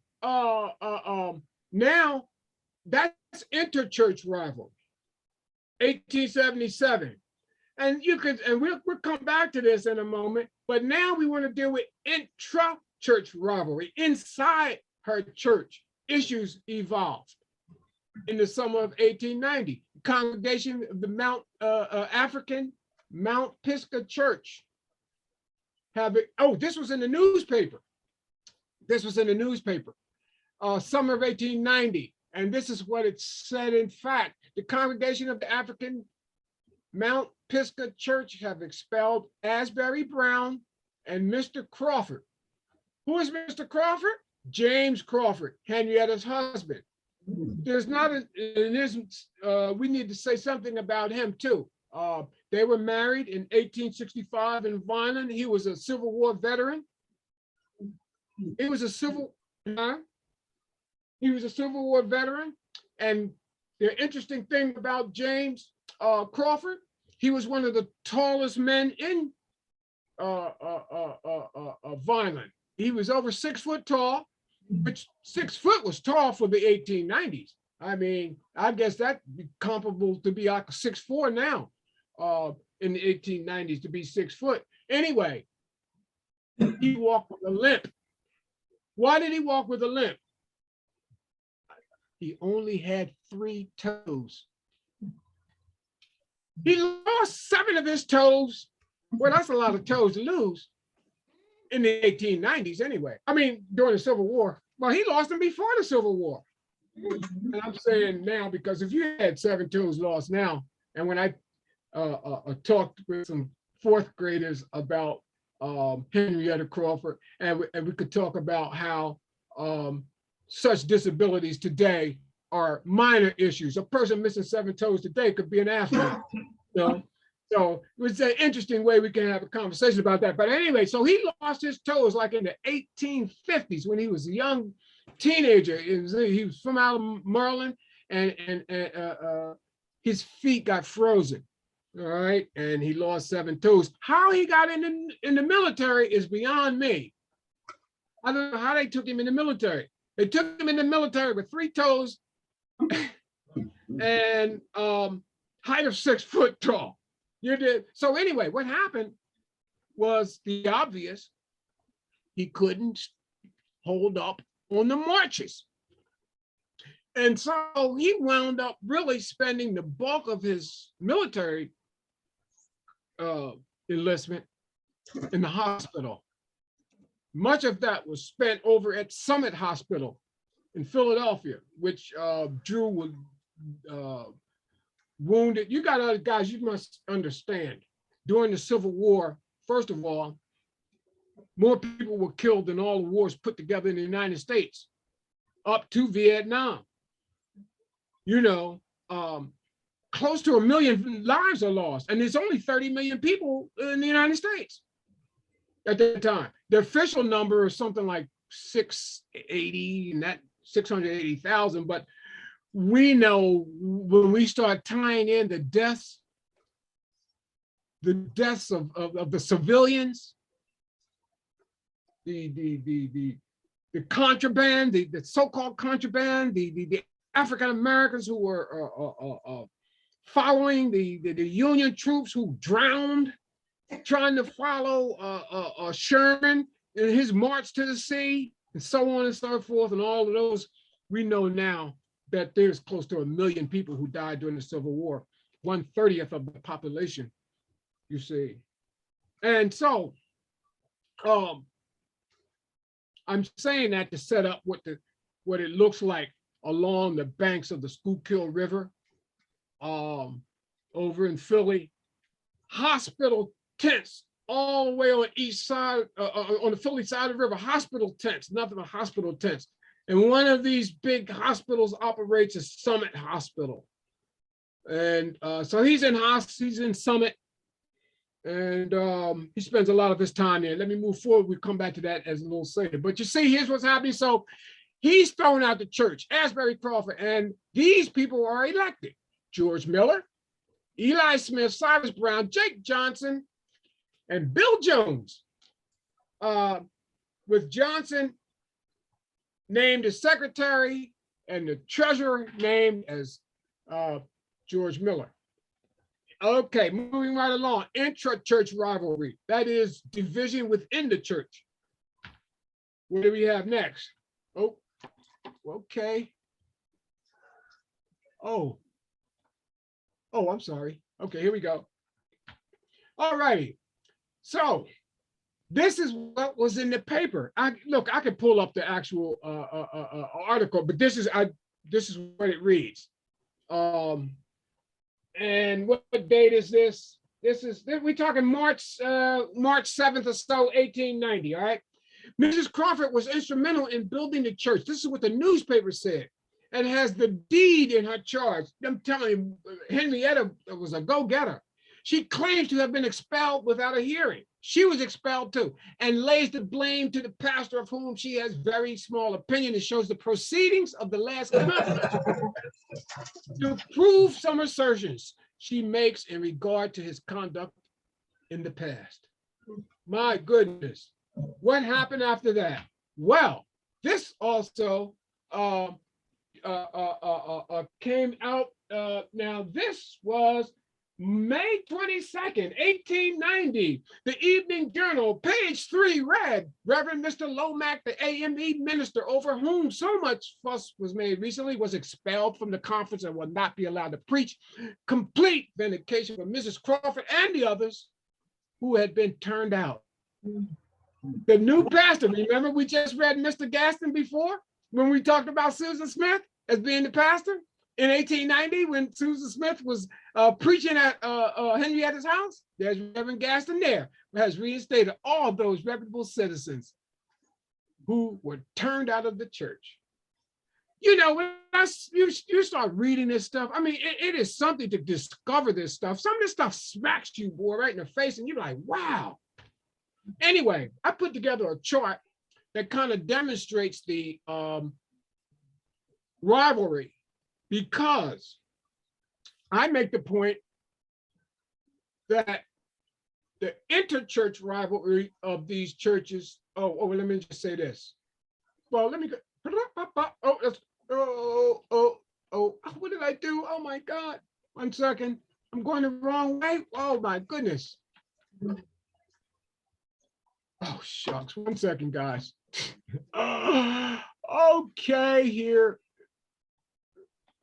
now that's interchurch rivalry, 1877. And you could, and we'll come back to this in a moment, but now we want to deal with intra-church rivalry. Inside her church, issues evolved. In the summer of 1890, the congregation of the African Mount Pisgah Church this was in the newspaper. Summer of 1890. And this is what it said. In fact, the congregation of the African Mount Pisgah Church have expelled Asbury Brown and Mr. Crawford. Who is Mr. Crawford? James Crawford, Henrietta's husband. There's not we need to say something about him too. They were married in 1865 in Vineland. He was a Civil War veteran. He was a Civil War veteran. And the interesting thing about James Crawford, he was one of the tallest men in Vineland. He was over 6 foot tall, which 6 foot was tall for the 1890s. I mean, I guess that'd be comparable to be like 6'4" now in the 1890s to be 6 foot. Anyway, he walked with a limp. Why did he walk with a limp? he only had 3 toes. He lost 7 of his toes. Well, that's a lot of toes to lose in the 1890s anyway. I mean, during the Civil War. Well, he lost them before the Civil War. And I'm saying now, because if you had 7 toes lost now, and when I talked with some 4th graders about Henrietta Crawford, and we could talk about how such disabilities today are minor issues. A person missing 7 toes today could be an astronaut. So it's an interesting way we can have a conversation about that. But anyway, so he lost his toes like in the 1850s when he was a young teenager. He was from out of Maryland, and his feet got frozen. All right, and he lost 7 toes. How he got in the military is beyond me. I don't know how they took him in the military. They took him in the military with 3 toes and height of 6 foot tall. You did. So anyway, what happened was the obvious. He couldn't hold up on the marches. And so he wound up really spending the bulk of his military enlistment in the hospital. Much of that was spent over at Summit Hospital in Philadelphia, which Drew was wounded. You got other guys, you must understand. During the Civil War, first of all, more people were killed than all the wars put together in the United States, up to Vietnam. You know, close to 1 million lives are lost, and there's only 30 million people in the United States at that time. The official number is something like 680, and that 680,000, but we know when we start tying in the deaths of the civilians, the contraband, the so-called contraband, the African Americans who were following the Union troops who drowned trying to follow Sherman in his march to the sea, and so on and so forth, and all of those. We know now that there's close to 1 million people who died during the Civil War, 1/30 of the population, you see. And so I'm saying that to set up what it looks like along the banks of the Schuylkill River, over in Philly. Hospital tents all the way on the east side, on the Philly side of the river, hospital tents, nothing but hospital tents. And one of these big hospitals operates as Summit Hospital. And so he's in Summit, and he spends a lot of his time there. Let me move forward. We'll come back to that as a little later. But you see, here's what's happening. So he's thrown out the church, Asbury Crawford, and these people are elected. George Miller, Eli Smith, Cyrus Brown, Jake Johnson, and Bill Jones, with Johnson named as secretary and the treasurer named as George Miller. Okay, moving right along. Intra-church rivalry, that is division within the church. What do we have next? Oh, okay. Oh, I'm sorry. Okay, here we go. All righty. So this is what was in the paper. I could pull up the actual article, but this is what it reads. And what date is this? We're talking March 7th or so, 1890. All right. Mrs. Crawford was instrumental in building the church. This is what the newspaper said, and has the deed in her charge. I'm telling you, Henrietta was a go-getter. She claims to have been expelled without a hearing. She was expelled too, and lays the blame to the pastor, of whom she has very small opinion. It shows the proceedings of the last conference to prove some assertions she makes in regard to his conduct in the past. My goodness, what happened after that? Well, this also came out. Now, this was May 22nd, 1890, the Evening Journal, page 3 read, Reverend Mr. Lomack, the AME minister over whom so much fuss was made recently, was expelled from the conference and will not be allowed to preach. Complete vindication for Mrs. Crawford and the others who had been turned out. The new pastor, remember we just read Mr. Gaston before when we talked about Susan Smith as being the pastor? In 1890, when Susan Smith was preaching at Henrietta's house, there's Reverend Gaston there, who has reinstated all those reputable citizens who were turned out of the church. You know, when you start reading this stuff, I mean, it is something to discover this stuff. Some of this stuff smacks you, boy, right in the face, and you're like, wow. Anyway, I put together a chart that kind of demonstrates the rivalry, because I make the point that the interchurch rivalry of these churches, let me just say this. Well, let me go. What did I do? Oh my God. 1 second. I'm going the wrong way. Oh my goodness. Oh, shucks. 1 second, guys. Okay, here.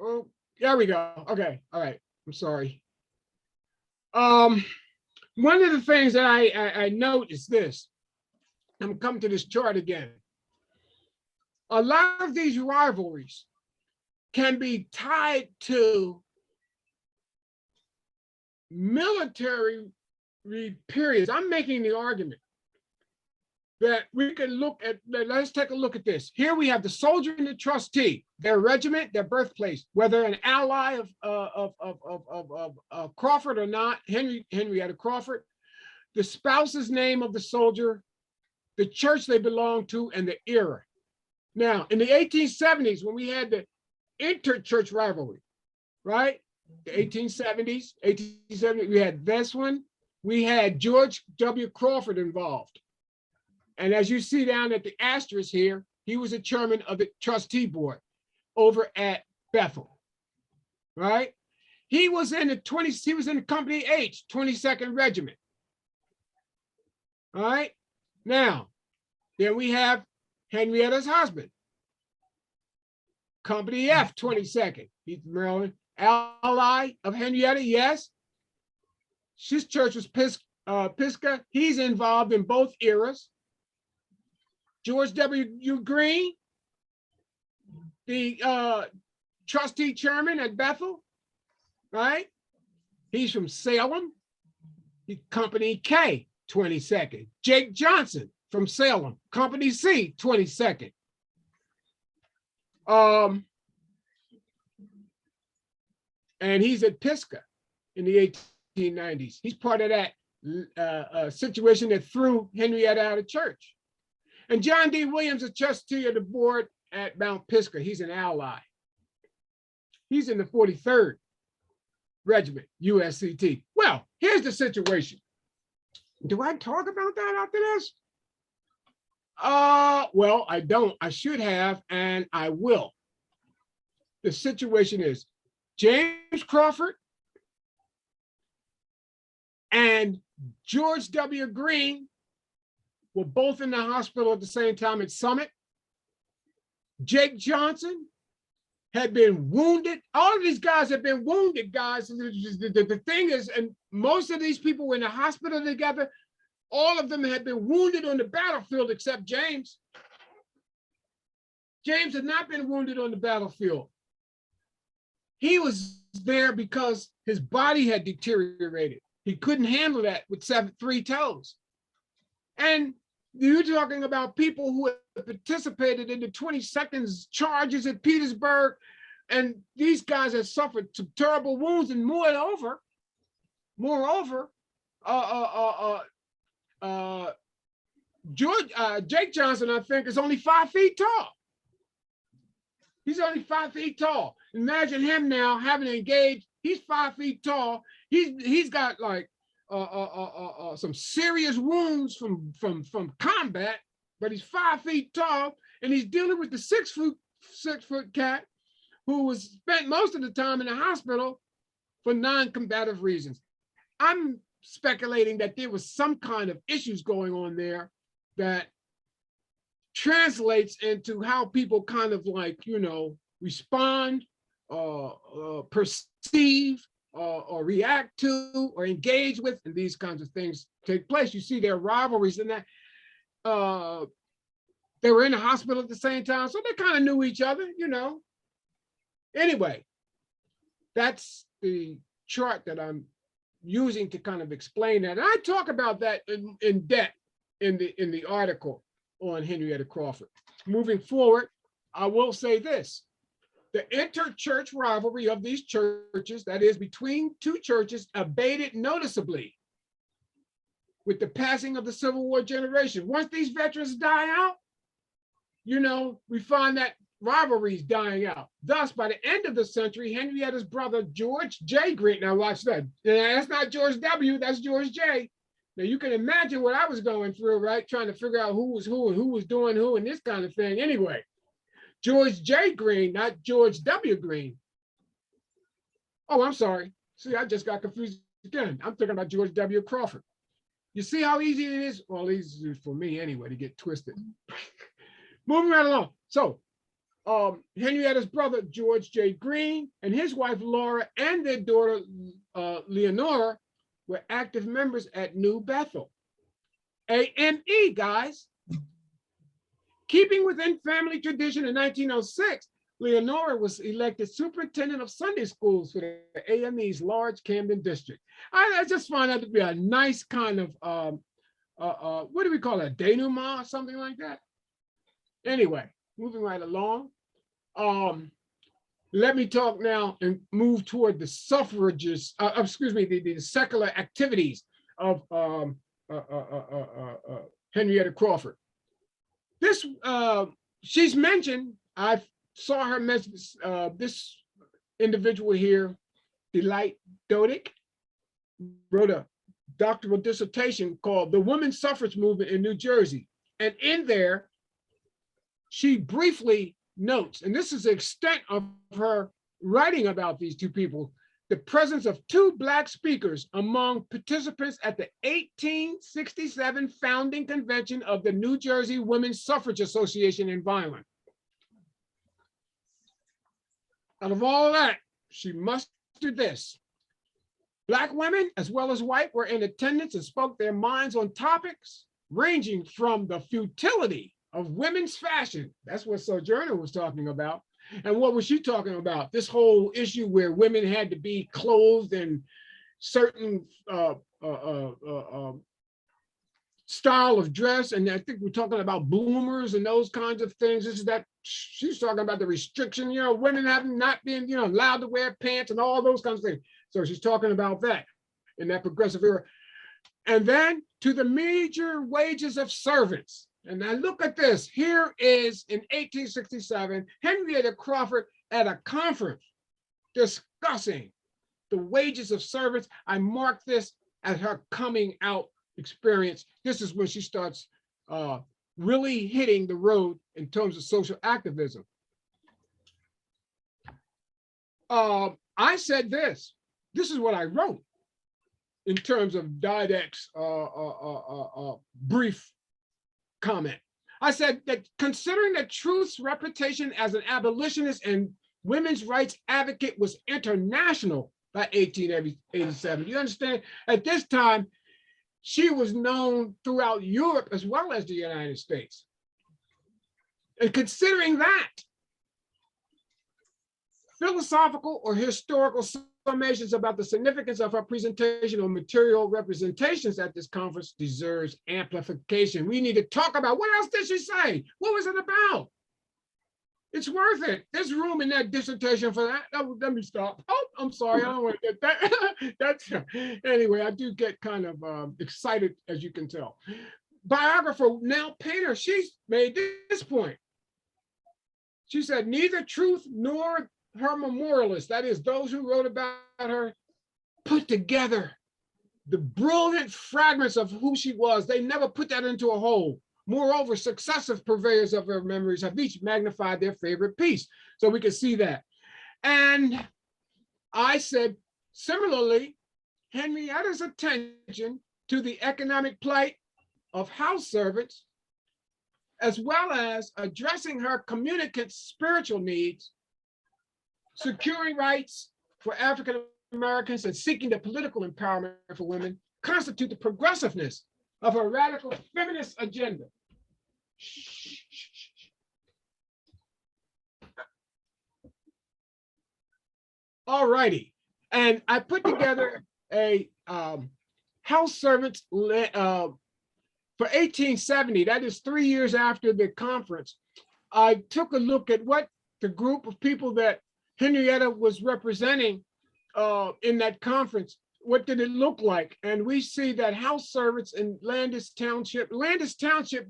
Oh, there we go. Okay, all right. I'm sorry. One of the things that I note is this. I'm coming to this chart again. A lot of these rivalries can be tied to military periods. I'm making the argument that we can look at, let's take a look at this. Here we have the soldier and the trustee, their regiment, their birthplace, whether an ally of Crawford or not, Henrietta Crawford, the spouse's name of the soldier, the church they belong to, and the era. Now, in the 1870s, when we had the interchurch rivalry, right? The 1870s, we had this one. We had George W. Crawford involved. And as you see down at the asterisk here, he was a chairman of the trustee board over at Bethel, right? He was in the Company H, 22nd Regiment. All right. Now, then we have Henrietta's husband, Company F, 22nd. He's Maryland, ally of Henrietta, yes. His church was Pisgah. He's involved in both eras. George W. Green, the trustee chairman at Bethel, right? He's from Salem. He's Company K, 22nd. Jake Johnson from Salem, Company C, 22nd. And he's at Pisgah in the 1890s. He's part of that situation that threw Henrietta out of church. And John D. Williams, a trustee of the board at Mount Pisgah. He's an ally. He's in the 43rd Regiment, USCT. Well, here's the situation. Do I talk about that after this? Well, I don't. I should have, and I will. The situation is James Crawford and George W. Green were both in the hospital at the same time at Summit. Jake Johnson had been wounded. All of these guys have been wounded, guys. The thing is, and most of these people were in the hospital together. All of them had been wounded on the battlefield except James. James had not been wounded on the battlefield. He was there because his body had deteriorated. He couldn't handle that with 3 toes. And you're talking about people who have participated in the 22nd's charges at Petersburg, and these guys have suffered some terrible wounds. And moreover, Jake Johnson, I think, is only 5 feet tall. He's only 5 feet tall. Imagine him now having to engage. He's 5 feet tall. He's got like some serious wounds from combat, but he's 5 feet tall, and he's dealing with the 6 foot cat who was spent most of the time in the hospital for non-combative reasons. I'm speculating that there was some kind of issues going on there that translates into how people kind of like, respond, perceive, or react to, or engage with, and these kinds of things take place. You see their rivalries in that they were in the hospital at the same time, so they kind of knew each other, Anyway, that's the chart that I'm using to kind of explain that. And I talk about that in depth in the article on Henrietta Crawford. Moving forward, I will say this. The inter-church rivalry of these churches, that is between two churches, abated noticeably with the passing of the Civil War generation. Once these veterans die out, we find that rivalry is dying out. Thus, by the end of the century, Henrietta's brother, George J. Green, now watch that. That's not George W., that's George J. Now you can imagine what I was going through, right? Trying to figure out who was who and who was doing who and this kind of thing. Anyway, George J. Green, not George W. Green. Oh, I'm sorry. See, I just got confused again. I'm thinking about George W. Crawford. You see how easy it is? Well, easy for me anyway to get twisted. Moving right along. So, Henrietta's brother, George J. Green, and his wife, Laura, and their daughter, Leonora, were active members at New Bethel. AME, guys. Keeping within family tradition in 1906, Leonora was elected superintendent of Sunday schools for the AME's large Camden district. I just find that to be a nice kind of, what do we call it, denouement, something like that? Anyway, moving right along. Let me talk now and move toward the suffragists, the secular activities of Henrietta Crawford. This, she's mentioned, I saw her mention this individual here, Delight Dodick, wrote a doctoral dissertation called The Women's Suffrage Movement in New Jersey. And in there, she briefly notes, and this is the extent of her writing about these two people, the presence of two Black speakers among participants at the 1867 founding convention of the New Jersey Women's Suffrage Association in Vineland. Out of all of that, she mustered this. Black women, as well as white, were in attendance and spoke their minds on topics ranging from the futility of women's fashion. That's what Sojourner was talking about. And what was she talking about? This whole issue where women had to be clothed in certain style of dress. And I think we're talking about bloomers and those kinds of things. This is that she's talking about the restriction, women having not been, allowed to wear pants and all those kinds of things. So she's talking about that in that progressive era. And then to the major wages of servants. And now look at this. Here is in 1867, Henrietta Crawford at a conference discussing the wages of servants. I mark this as her coming out experience. This is when she starts really hitting the road in terms of social activism. I said this. This is what I wrote in terms of Dodek's brief comment. I said that considering that Truth's reputation as an abolitionist and women's rights advocate was international by 1887, you understand? At this time, she was known throughout Europe as well as the United States. And considering that, philosophical or historical summations about the significance of her presentation or material representations at this conference deserves amplification. We need to talk about what else did she say? What was it about? It's worth it. There's room in that dissertation for that. Oh, let me stop. Oh, I'm sorry. I don't want to get that. That's anyway, I do get kind of excited, as you can tell. Biographer Nell Painter, she's made this point. She said, neither Truth nor her memorialists, that is, those who wrote about her, put together the brilliant fragments of who she was. They never put that into a whole. Moreover, successive purveyors of her memories have each magnified their favorite piece. So we can see that. And I said, Similarly, Henrietta's attention to the economic plight of house servants, as well as addressing her communicants' spiritual needs, securing rights for African Americans and seeking the political empowerment for women, constitute the progressiveness of her radical feminist agenda. All righty, and I put together a house servants for 1870. That is 3 years after the conference. I took a look at what the group of people that Henrietta was representing in that conference, what did it look like? And we see that house servants in Landis Township,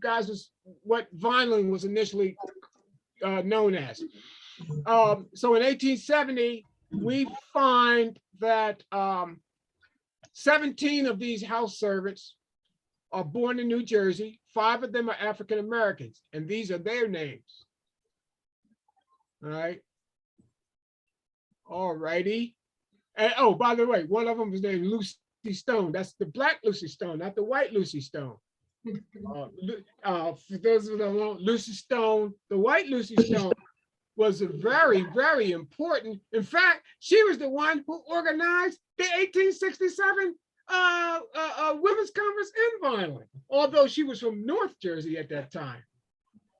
guys, is what Vineland was initially known as. So in 1870, we find that 17 of these house servants are born in New Jersey. 5 of them are African Americans, and these are their names. All right. All righty. And oh, by the way, one of them was named Lucy Stone. That's the Black Lucy Stone, not the white Lucy Stone. For those who don't know, Lucy Stone, the white Lucy Stone, was a very, very important. In fact, she was the one who organized the 1867 Women's Conference in Vineland, although she was from North Jersey at that time.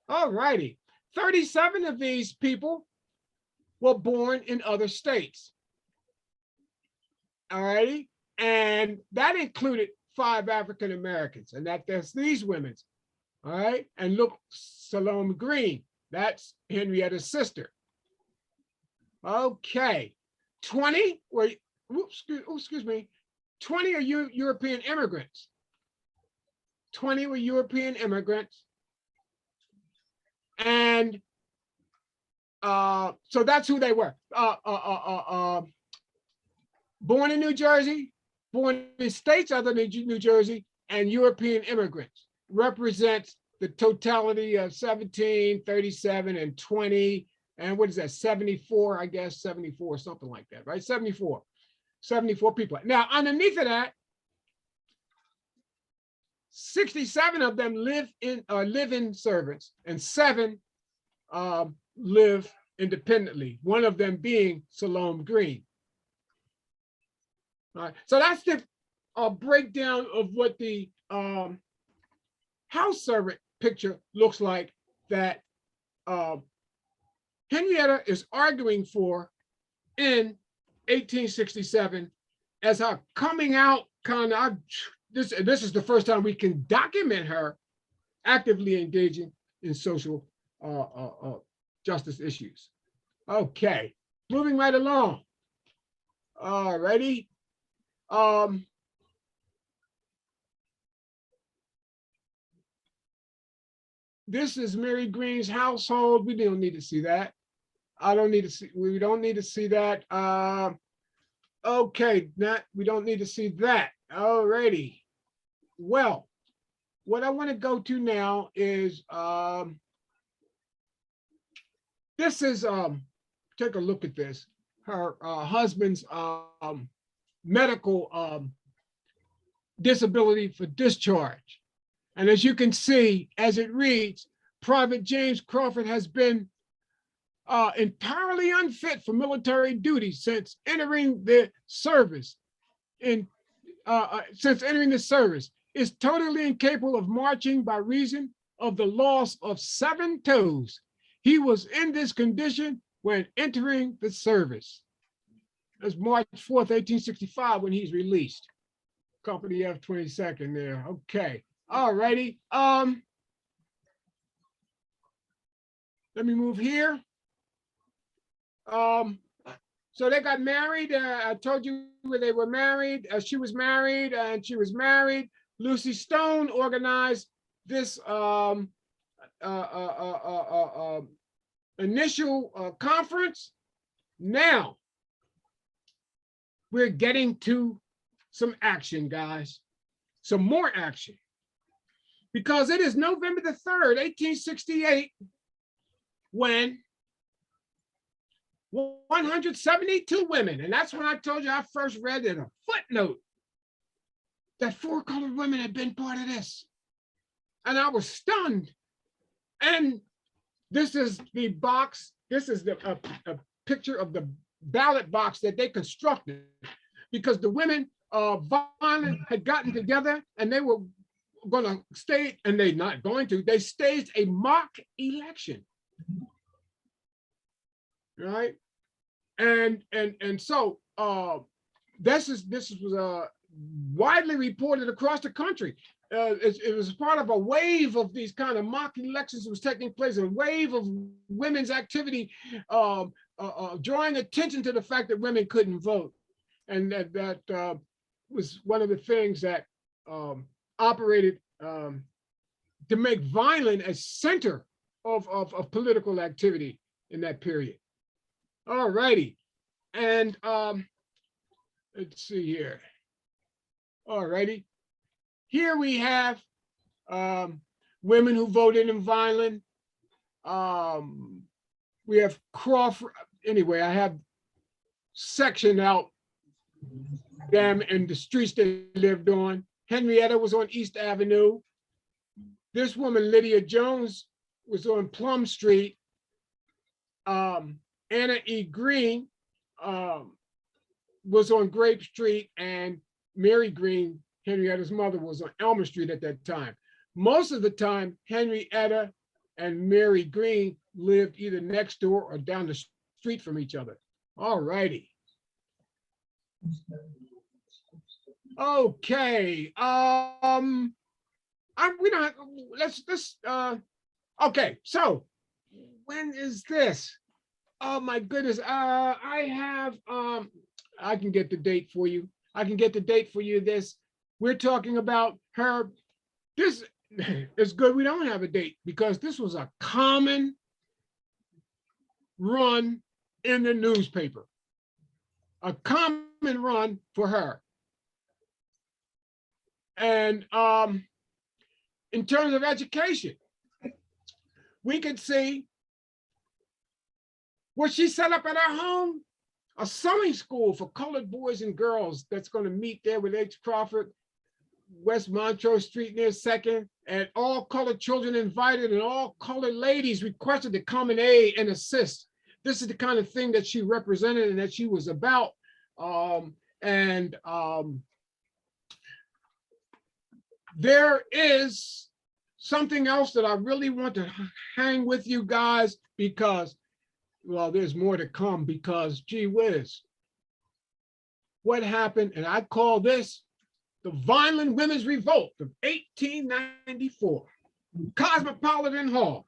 All righty. 37 of these people were born in other states. All righty. And that included 5 African Americans, and there's these women. All right. And look, Salome Green, that's Henrietta's sister. Okay. 20 were, excuse me, 20 are European immigrants. 20 were European immigrants. And so that's who they were. Born in New Jersey, born in states other than New Jersey, and European immigrants represents the totality of 17, 37, and 20, and what is that, 74, I guess, 74, something like that, right? 74 people. Now, underneath of that, 67 of them live in servants, and 7 live independently, one of them being Salome Green. All right, so that's the breakdown of what the house servant picture looks like that Henrietta is arguing for in 1867 as her coming out kind of, this is the first time we can document her actively engaging in social justice issues. Okay, moving right along. All righty. This is Mary Green's household. We don't need to see that. I don't need to see, we don't need to see that. Okay, we don't need to see that. All righty. Well, what I want to go to now is, this is, take a look at this. Her husband's medical disability for discharge. And as you can see, as it reads, Private James Crawford has been entirely unfit for military duty since entering the service. Is totally incapable of marching by reason of the loss of 7 toes. He was in this condition when entering the service. That's March 4th, 1865, when he's released. Company F-22nd there. Okay. All righty. Let me move here. So they got married. I told you where they were married. She was married, and she was married. Lucy Stone organized this initial conference. Now, we're getting to some action, guys. Some more action. Because it is November the 3rd, 1868, when 172 women. And that's when I told you I first read in a footnote that 4 colored women had been part of this. And I was stunned. And this is the box. This is a picture of the ballot box that they constructed, because the women Vineland had gotten together and they were going to stage, and they're not going to, they staged a mock election. Right? And so this was widely reported across the country. It was part of a wave of these kind of mock elections that was taking place, a wave of women's activity, drawing attention to the fact that women couldn't vote. And that was one of the things that operated to make Vineland a center of political activity in that period. All righty. And let's see here. All righty. Here we have women who voted in Vineland. We have Crawford. Anyway, I have sectioned out them and the streets they lived on. Henrietta was on East Avenue. This woman, Lydia Jones, was on Plum Street. Anna E. Green was on Grape Street, and Mary Green, Henrietta's mother, was on Elmer Street at that time. Most of the time, Henrietta and Mary Green lived either next door or down the street from each other. All righty. Okay. Okay, so when is this? Oh my goodness. I have I can get the date for you. We're talking about her. This is good we don't have a date, because this was a common run in the newspaper. A common run for her. And in terms of education, we could see what she set up at her home, a sewing school for colored boys and girls that's going to meet there with H. Crawford, West Montrose Street near 2nd, and all colored children invited and all colored ladies requested to come and aid and assist. This is the kind of thing that she represented and that she was about. There is something else that I really want to hang with you guys, because, well, there's more to come, because gee whiz, what happened, and I call this the Vineland Women's Revolt of 1894, Cosmopolitan Hall.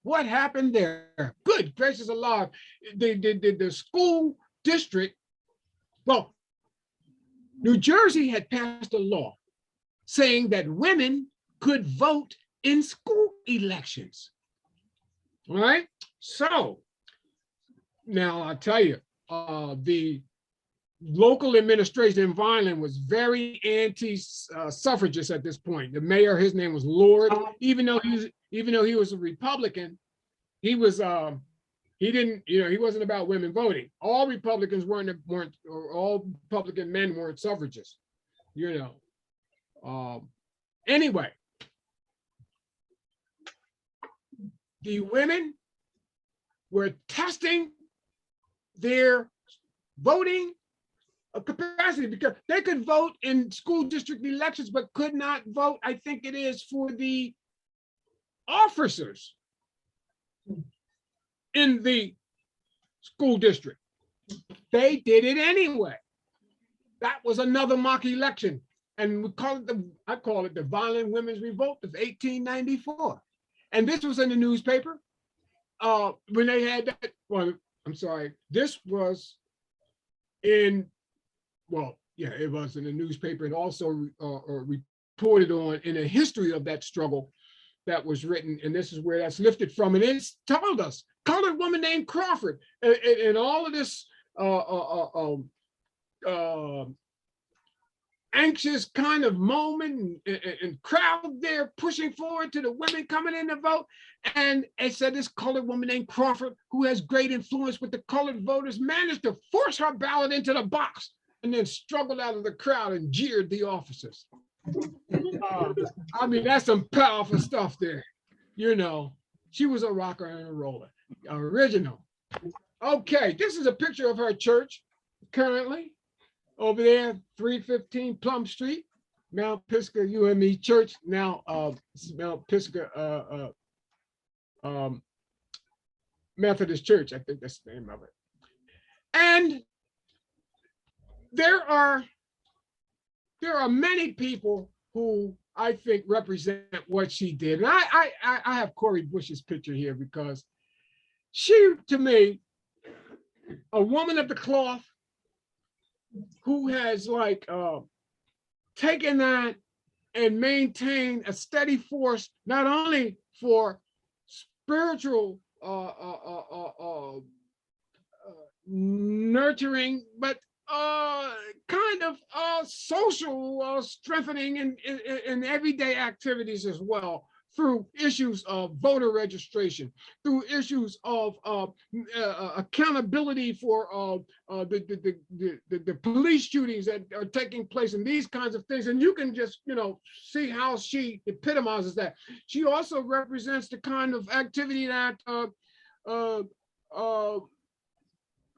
What happened there? Good gracious alive. The school district, well, New Jersey had passed a law saying that women could vote in school elections. All right, so now I'll tell you, the local administration in Vineland was very anti-suffragist at this point. The mayor, his name was Lord. Even though he was a Republican, he was he didn't, he wasn't about women voting. All Republicans weren't, or all Republican men weren't suffragists. Anyway, the women were testing their voting capacity, because they could vote in school district elections, but could not vote, I think it is, for the officers in the school district. They did it anyway. That was another mock election. And we call it I call it the Vineland Women's Revolt of 1894. And this was in the newspaper. When they had that, well, I'm sorry, this was in, well, yeah, it was in the newspaper, and also reported on in a history of that struggle that was written. And this is where that's lifted from. And it's told us, colored woman named Crawford, and all of this anxious kind of moment and crowd there pushing forward to the women coming in to vote. And it said this colored woman named Crawford, who has great influence with the colored voters, managed to force her ballot into the box and then struggled out of the crowd and jeered the officers. I mean, that's some powerful stuff there. You know, she was a rocker and a roller. Original. Okay, this is a picture of her church currently. Over there, 315 Plum Street, Mount Pisgah UME Church, now Mount Pisgah Methodist Church, I think that's the name of it. And there are many people who I think represent what she did. And I have Cori Bush's picture here because she, to me, a woman of the cloth, who has like taken that and maintained a steady force, not only for spiritual nurturing, but kind of social strengthening in everyday activities as well, through issues of voter registration, through issues of accountability for the police shootings that are taking place and these kinds of things. And you can just, you know, see how she epitomizes that. She also represents the kind of activity that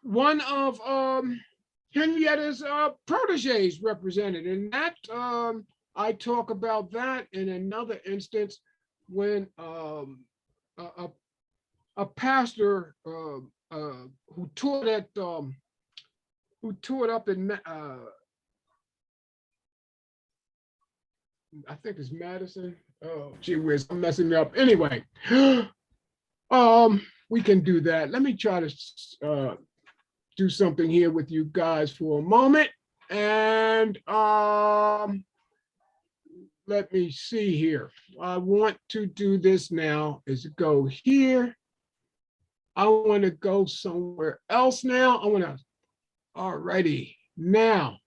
one of Henrietta's proteges represented. And that, I talk about that in another instance when a pastor who taught up in I think it's Madison. Oh, gee whiz, I'm messing me up. Anyway, we can do that. Let me try to do something here with you guys for a moment. And let me see here. I want to do this now is go here. I want to go somewhere else now. I want to, alrighty, now.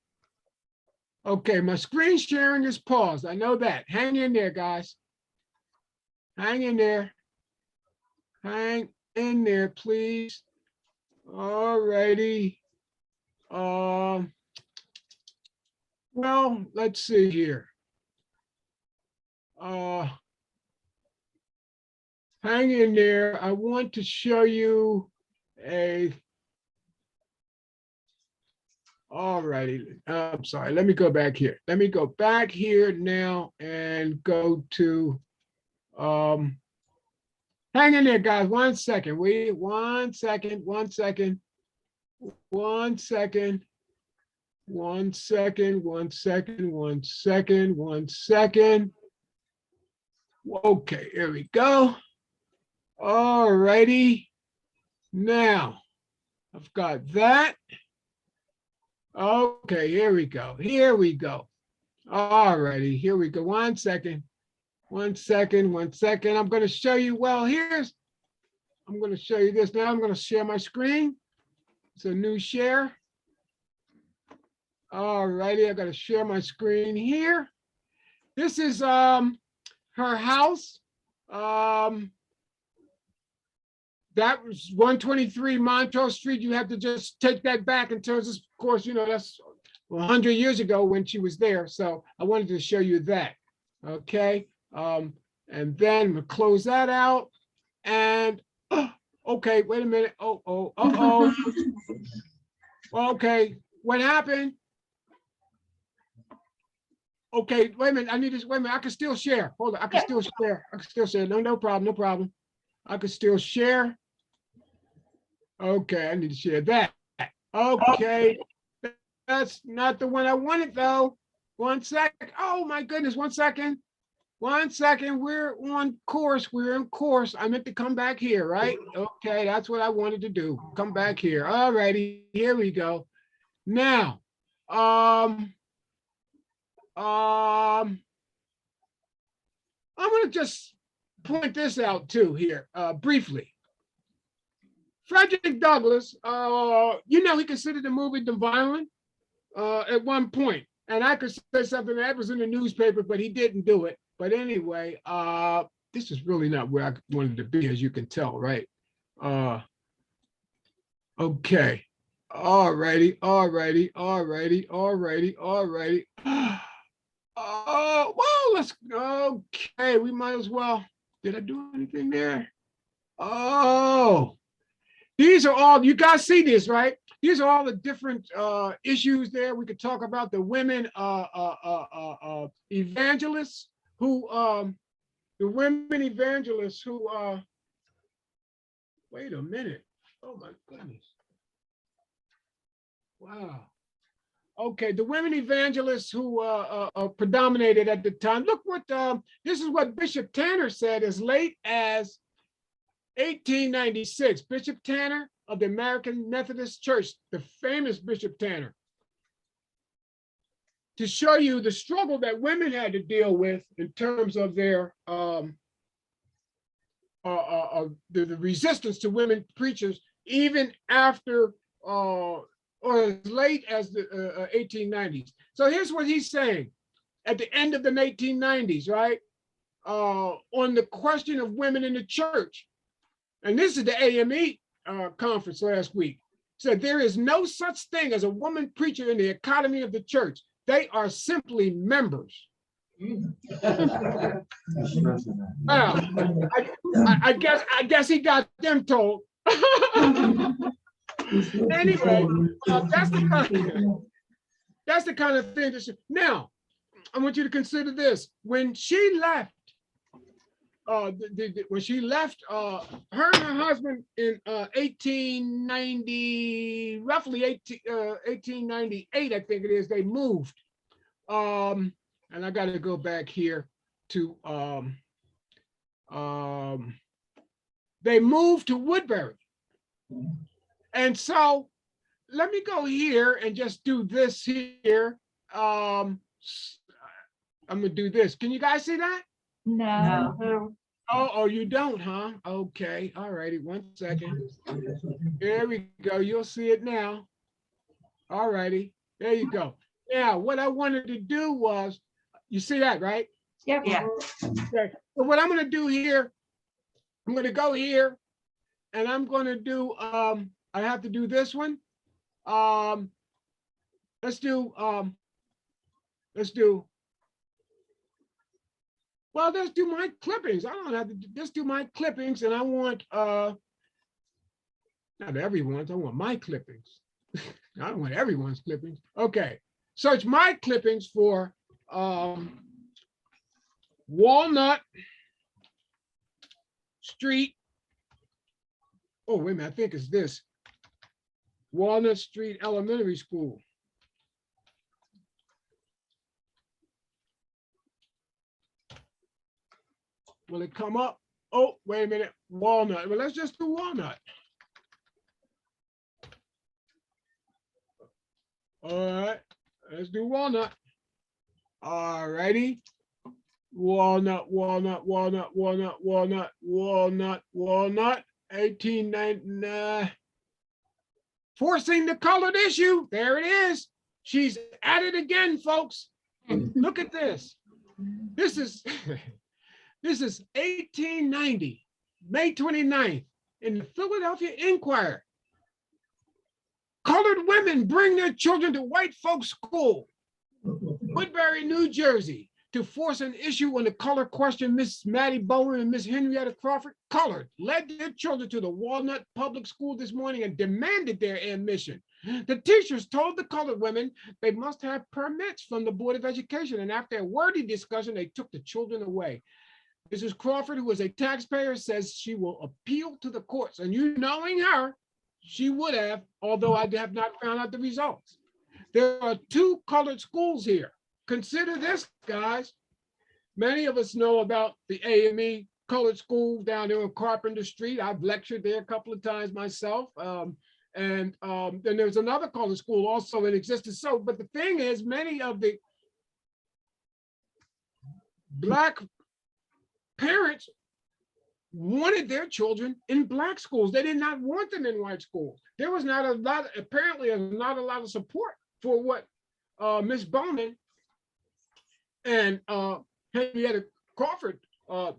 Okay, my screen sharing is paused. I know that. Hang in there, guys. Hang in there. Hang in there, please. Alrighty. Well, let's see here. Hang in there. I want to show you alrighty. I'm sorry. Let me go back here. Let me go back here now and go to hang in there, guys. 1 second. Wait, 1 second, 1 second, 1 second. 1 second, 1 second, 1 second, 1 second. Okay, here we go. All righty. Now, I've got that. Okay, here we go. Here we go. All righty, here we go. 1 second. 1 second, 1 second. I'm going to show you, well, I'm going to show you this now. I'm going to share my screen. It's a new share. All righty, I got to share my screen here. This is her house. That was 123 Montrose Street. You have to just take that back in terms of course, you know, that's 100 years ago when she was there. So I wanted to show you that. Okay. And then we'll close that out. And okay, wait a minute. Okay, what happened? Okay, wait a minute. I need this. Wait a minute. I can still share. Hold on. I can still share. I can still share. No problem. No problem. I can still share. Okay, I need to share that. Okay, that's not the one I wanted though. 1 second. Oh my goodness. 1 second. 1 second. We're on course. We're in course. I meant to come back here, right? Okay, that's what I wanted to do. Come back here. All righty. Here we go. Now, I'm going to just point this out too here briefly. Frederick Douglass, you know, he considered the movie The Vineland at one point. And I could say something that was in the newspaper, but he didn't do it. But anyway, this is really not where I wanted to be, as you can tell, right? Okay. All righty. Oh, well, let's, okay, we might as well. Did I do anything there? Oh, these are all, you guys see this, right? These are all the different issues there. We could talk about the women evangelists who, wait a minute. Oh my goodness. Wow. Okay, the women evangelists who predominated at the time. Look what, this is what Bishop Tanner said as late as 1896. Bishop Tanner of the American Methodist Church, the famous Bishop Tanner, to show you the struggle that women had to deal with in terms of their the resistance to women preachers, even after or as late as the 1890s. So here's what he's saying at the end of the 1890s, right? On the question of women in the church. And this is the AAME conference last week. Said there is no such thing as a woman preacher in the economy of the church. They are simply members. Well, I guess he got them told. Anyway, that's the kind of thing that now I want you to consider this. When she left, her and her husband in 1890, roughly 1898, I think it is, they moved. And I got to go back here to, they moved to Woodbury. And so let me go here and just do this here. I'm gonna do this. Can you guys see that? No. Oh, you don't, huh? Okay, all righty, 1 second. There we go, you'll see it now. All righty, there you go. Now, what I wanted to do was, you see that, right? Yeah. Okay, so what I'm gonna do here, I'm gonna go here and I'm gonna do, I have to do this one. Let's do, well, let's do my clippings. I don't have to just do my clippings, and I want, not everyone's, I want my clippings. I don't want everyone's clippings. Okay, search my clippings for Walnut Street. Oh, wait a minute, I think it's this. Walnut Street Elementary School. Will it come up? Oh, wait a minute, Walnut. Well, let's just do Walnut. All right, let's do Walnut. All righty. Walnut. 1890. Forcing the colored issue. There it is. She's at it again, folks. Look at this. This is 1890, May 29th, in the Philadelphia Inquirer. Colored women bring their children to white folks' school, Woodbury, New Jersey, to force an issue on the color question. Miss Maddie Bowen and Miss Henrietta Crawford, colored, led their children to the Walnut Public School this morning and demanded their admission. The teachers told the colored women they must have permits from the Board of Education, and after a wordy discussion, they took the children away. Mrs. Crawford, who is a taxpayer, says she will appeal to the courts, and you knowing her, she would have, although I have not found out the results. There are 2 colored schools here. Consider this, guys. Many of us know about the AAME colored school down there on Carpenter Street. I've lectured there a couple of times myself. Then there's another colored school also in existence. So, but the thing is, many of the Black parents wanted their children in Black schools. They did not want them in white schools. There was not a lot, apparently not a lot of support for what Miss Bowman and Henrietta Crawford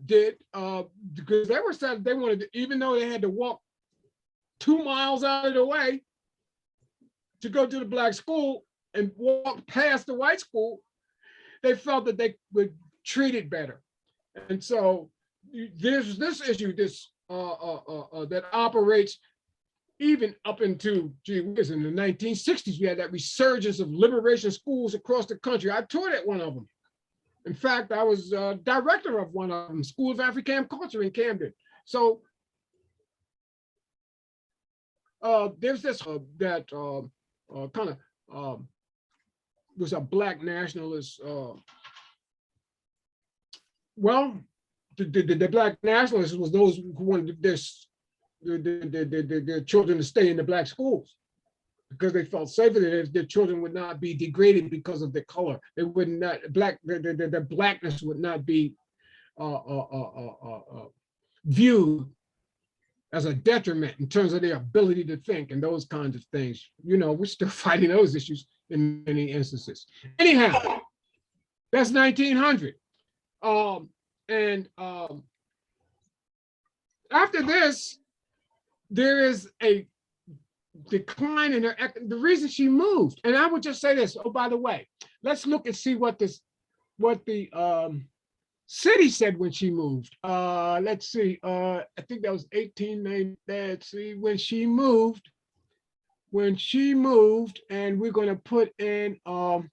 did, because they were said they wanted to, even though they had to walk 2 miles out of the way to go to the black school and walk past the white school, they felt that they would treat it better. And so there's this issue, that operates even up into, gee whiz, in the 1960s, we had that resurgence of liberation schools across the country. I taught at one of them. In fact, I was director of one of them, School of African Culture in Camden. So there's this that kind of was a black nationalist. Well, the black nationalists was those who wanted their children to stay in the black schools because they felt safer that their children would not be degraded because of their color. They would not the blackness would not be viewed as a detriment in terms of their ability to think and those kinds of things. You know, we're still fighting those issues in many instances. Anyhow, that's 1900. After this, there is a decline in her, the reason she moved. And I would just say this, oh, by the way, let's look and see what the city said when she moved. Let's see, I think that was 1890, let's see, when she moved, and we're gonna put in, oh,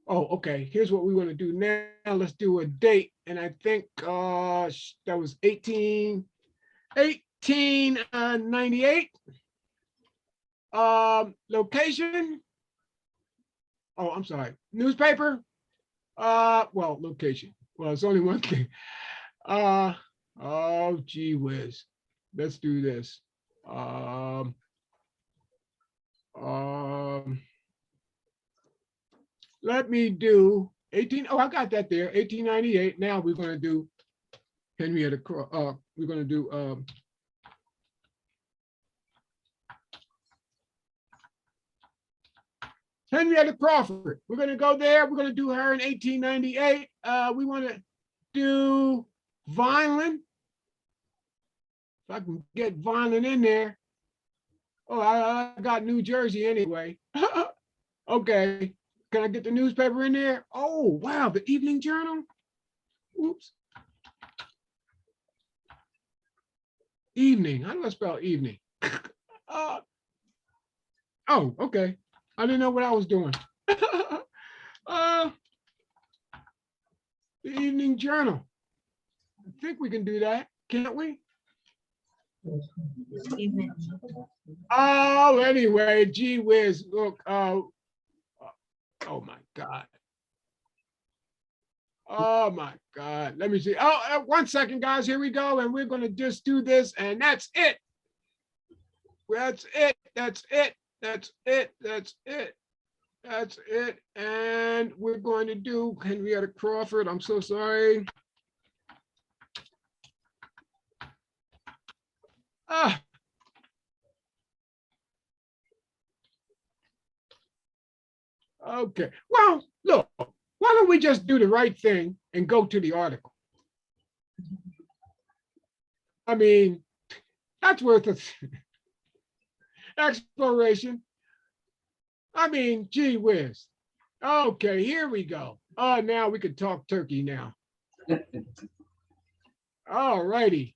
okay, here's what we're gonna do now. Let's do a date, and I think that was 1898. Location. Oh, I'm sorry. Newspaper. Well, location. Well, it's only one thing. Oh, gee whiz. Let's do this. Let me do 18. Oh, I got that there. 1898. Now we're going to do Henrietta. We're going to do Henrietta Crawford. We're going to go there. We're going to do her in 1898. We want to do Vineland. If I can get Vineland in there. Oh, I got New Jersey anyway. Okay. Can I get the newspaper in there? Oh, wow. The Evening Journal. Oops. Evening. How do I spell evening? Oh, okay. I didn't know what I was doing. The Evening Journal. I think we can do that, can't we? Oh, anyway, gee whiz, look, oh my God. Oh my God, let me see. Oh, 1 second, guys, here we go. And we're gonna just do this, and that's it. That's it, that's it, that's it, that's it. That's it. And we're going to do Henrietta Crawford. I'm so sorry. Okay. Well, look, why don't we just do the right thing and go to the article? I mean, that's worth an exploration. I mean, gee whiz. Okay, here we go. Oh, now we can talk turkey now. All righty.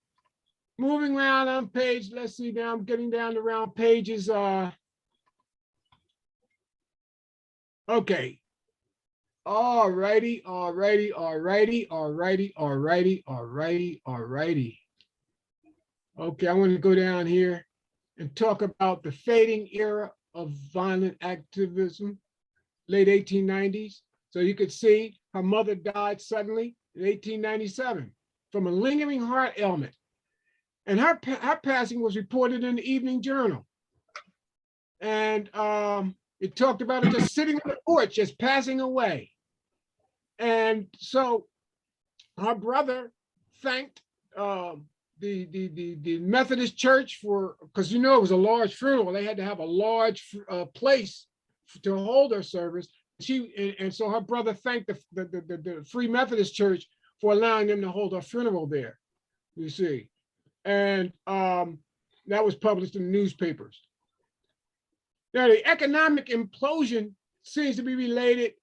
Moving around on page, let's see, now I'm getting down around pages. Okay. All righty. Okay, I want to go down here and talk about the fading era of violent activism, late 1890s. So you could see her mother died suddenly in 1897 from a lingering heart ailment. And her passing was reported in the Evening Journal. And it talked about her just sitting on the porch, just passing away. And so her brother thanked the Methodist Church for, because you know it was a large funeral, they had to have a large place to hold her service. and so her brother thanked the Free Methodist Church for allowing them to hold her funeral there, you see. And that was published in the newspapers. Now, the economic implosion seems to be related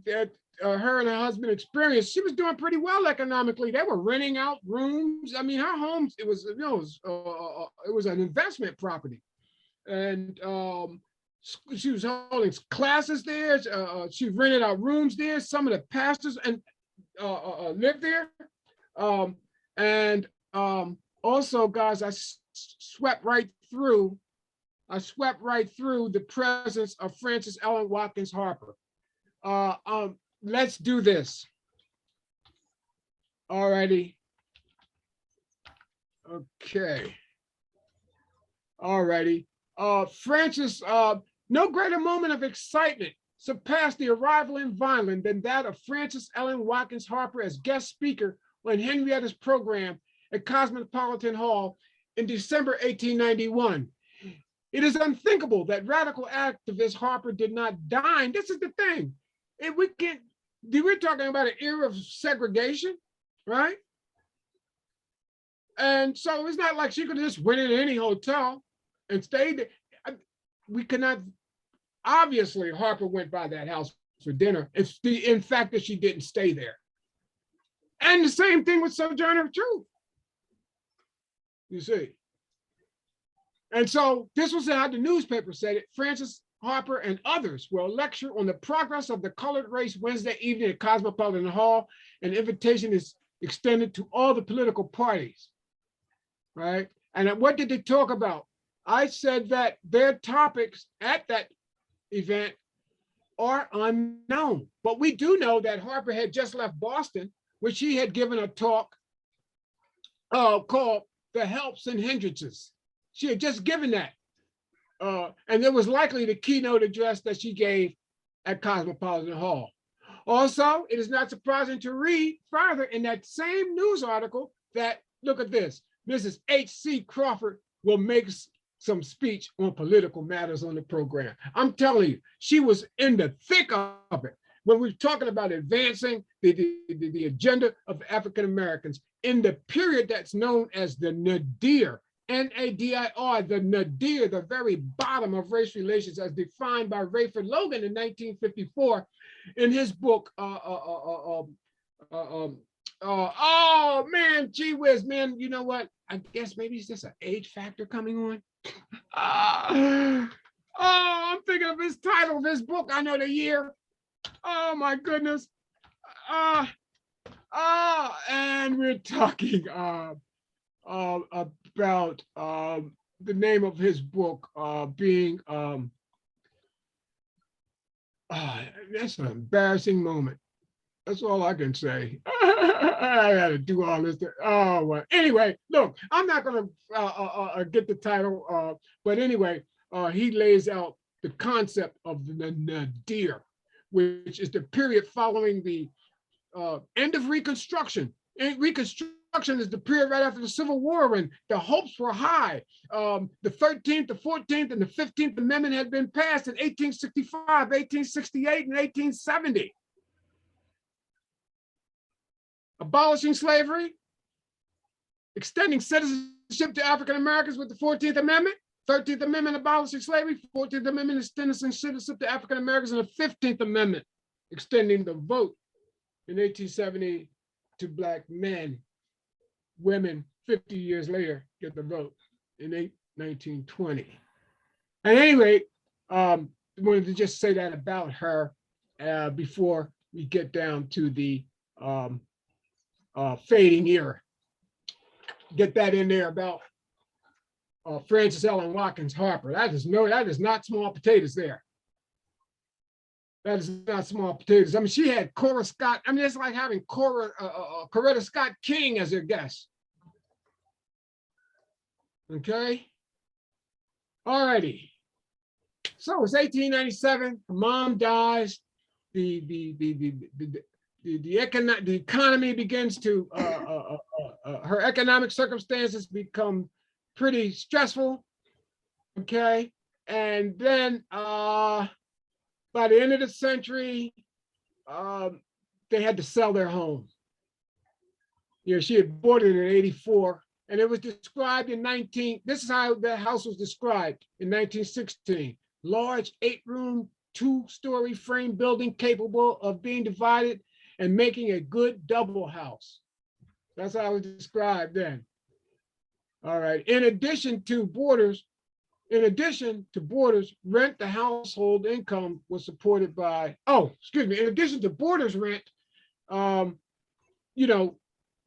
that her and her husband experienced. She was doing pretty well economically. They were renting out rooms. I mean, her home, it was, you know, it was an investment property. And she was holding classes there. She rented out rooms there. Some of the pastors and lived there. Also, guys, I swept right through the presence of Frances Ellen Watkins Harper. Let's do this. Alrighty. Okay. Alrighty. Frances, no greater moment of excitement surpassed the arrival in Vineland than that of Frances Ellen Watkins Harper as guest speaker on Henrietta's program at Cosmopolitan Hall in December 1891. It is unthinkable that radical activist Harper did not dine. This is the thing. We're talking about an era of segregation, right? And so it's not like she could have just went in any hotel and stayed there. We cannot, obviously Harper went by that house for dinner. It's in fact that she didn't stay there. And the same thing with Sojourner Truth, you see. And so this was how the newspaper said it. Frances Harper and others will lecture on the progress of the colored race Wednesday evening at Cosmopolitan Hall. An invitation is extended to all the political parties, right? And what did they talk about? I said that their topics at that event are unknown, but we do know that Harper had just left Boston, which she had given a talk called The Helps and Hindrances. She had just given that. And it was likely the keynote address that she gave at Cosmopolitan Hall. Also, it is not surprising to read further in that same news article that, look at this, Mrs. H.C. Crawford will make some speech on political matters on the program. I'm telling you, she was in the thick of it when we're talking about advancing the agenda of African Americans in the period that's known as the nadir. N-A-D-I-R, the nadir, the very bottom of race relations as defined by Rayford Logan in 1954 in his book, oh man, gee whiz, man, you know what? I guess maybe it's just an age factor coming on. I'm thinking of his title of his book. I know the year. Oh my goodness. And we're talking about the name of his book being that's an embarrassing moment. That's all I can say. I had to do all this. Oh, well. Anyway, look, I'm not going to get the title, but anyway, he lays out the concept of the nadir, which is the period following the end of Reconstruction. And Reconstruction is the period right after the Civil War when the hopes were high. The 13th, the 14th, and the 15th Amendment had been passed in 1865, 1868, and 1870. Abolishing slavery, extending citizenship to African Americans with the 14th Amendment, 13th Amendment abolishing slavery, 14th Amendment extending citizenship to African Americans, and the 15th Amendment extending the vote in 1870 to Black men. Women 50 years later get the vote in 1920. At any rate, I wanted to just say that about her before we get down to the fading era. Get that in there about Frances Ellen Watkins Harper. That is not small potatoes there. That is not small potatoes. I mean, she had Cora Scott. I mean, it's like having Coretta Scott King as her guest. Okay. All righty. So it's 1897. Her mom dies. The economy begins to her economic circumstances become pretty stressful. Okay, and then by the end of the century, they had to sell their home. She had bought it in 84, and it was described in this is how the house was described in 1916. Large 8-room, 2-story frame building capable of being divided and making a good double house. That's how it was described then. All right. In addition to boarders, rent, the household income was supported by, in addition to boarders' rent,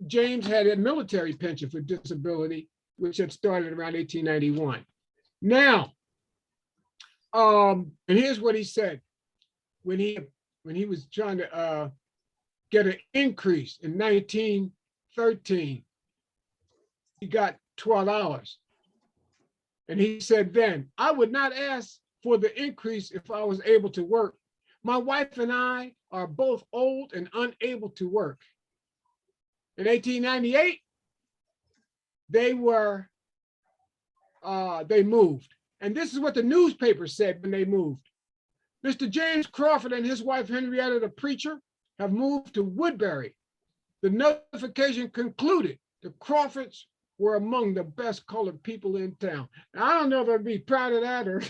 James had a military pension for disability, which had started around 1891. Now, and here's what he said when he was trying to get an increase in 1913. He got $12. And he said then, I would not ask for the increase if I was able to work. My wife and I are both old and unable to work. In 1898, they moved. And this is what the newspaper said when they moved. Mr. James Crawford and his wife, Henrietta, the preacher, have moved to Woodbury. The notification concluded the Crawfords were among the best colored people in town. Now, I don't know if I'd be proud of that or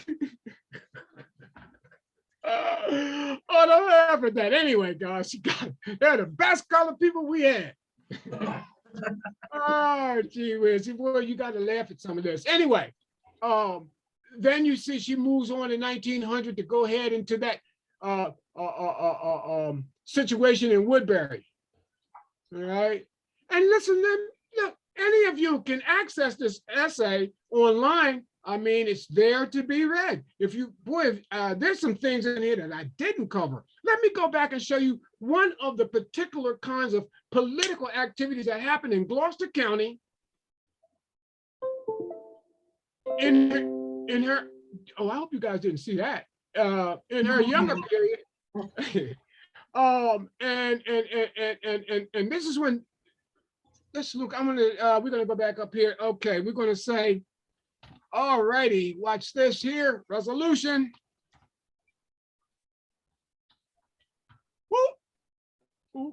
don't laugh at that. Anyway, guys, they're the best colored people we had. Oh, gee whiz. Boy, you got to laugh at some of this. Anyway, then you see she moves on in 1900 to go ahead into that situation in Woodbury. All right. And listen, look, any of you can access this essay online. I mean, it's there to be read. There's some things in here that I didn't cover. Let me go back and show you one of the particular kinds of political activities that happened in Gloucester County in her, I hope you guys didn't see that, in her younger period. And this is when, we're gonna go back up here. Okay, we're gonna say, all righty, watch this here, resolution.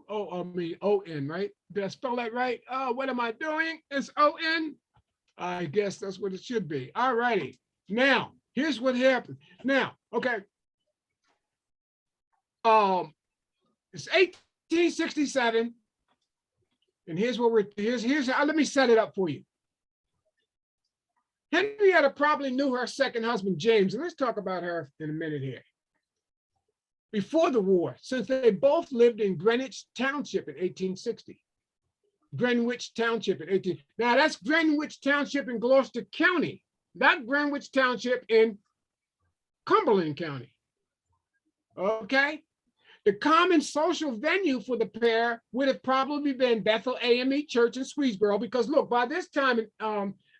O-N, right? Did I spell that right? What am I doing? It's O-N. I guess that's what it should be. All righty. Now, here's what happened. Now, okay. It's 1867. And here's what here's how, let me set it up for you. Henrietta probably knew her second husband, James, and let's talk about her in a minute here. Before the war, since they both lived in Greenwich Township in 1860. Greenwich Township in 18. Now that's Greenwich Township in Gloucester County, not Greenwich Township in Cumberland County. Okay. The common social venue for the pair would have probably been Bethel AAME Church in Swedesboro, because look, by this time,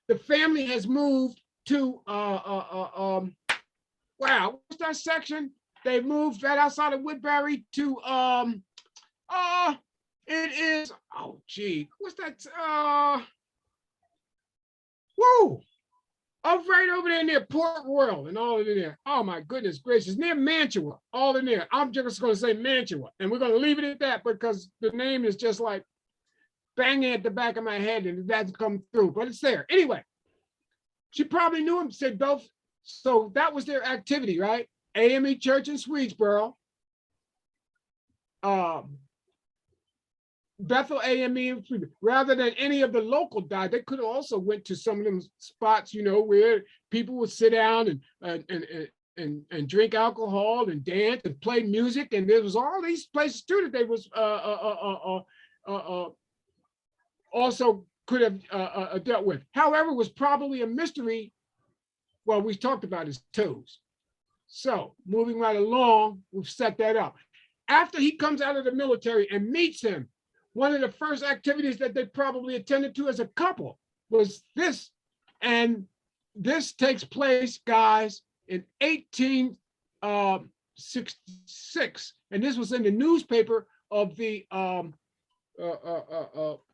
the family has moved to, wow, what's that section? They moved right outside of Woodbury to, it is, oh gee, what's that? Oh, right over there near Port Royal and all in there. Oh my goodness gracious, near Mantua, all in there. I'm just going to say Mantua, and we're going to leave it at that because the name is just like banging at the back of my head and it doesn't come through, but it's there. Anyway, she probably knew him, said both. So that was their activity, right? AAME Church in Swedesboro. Bethel AAME, rather than any of the local diet, they could have also went to some of them spots, where people would sit down and drink alcohol and dance and play music. And there was all these places too that they was also could have dealt with. However, it was probably a mystery. Well, we talked about his toes. So moving right along, we've set that up. After he comes out of the military and meets him, one of the first activities that they probably attended to as a couple was this. And this takes place, guys, in 1866. And this was in the newspaper of the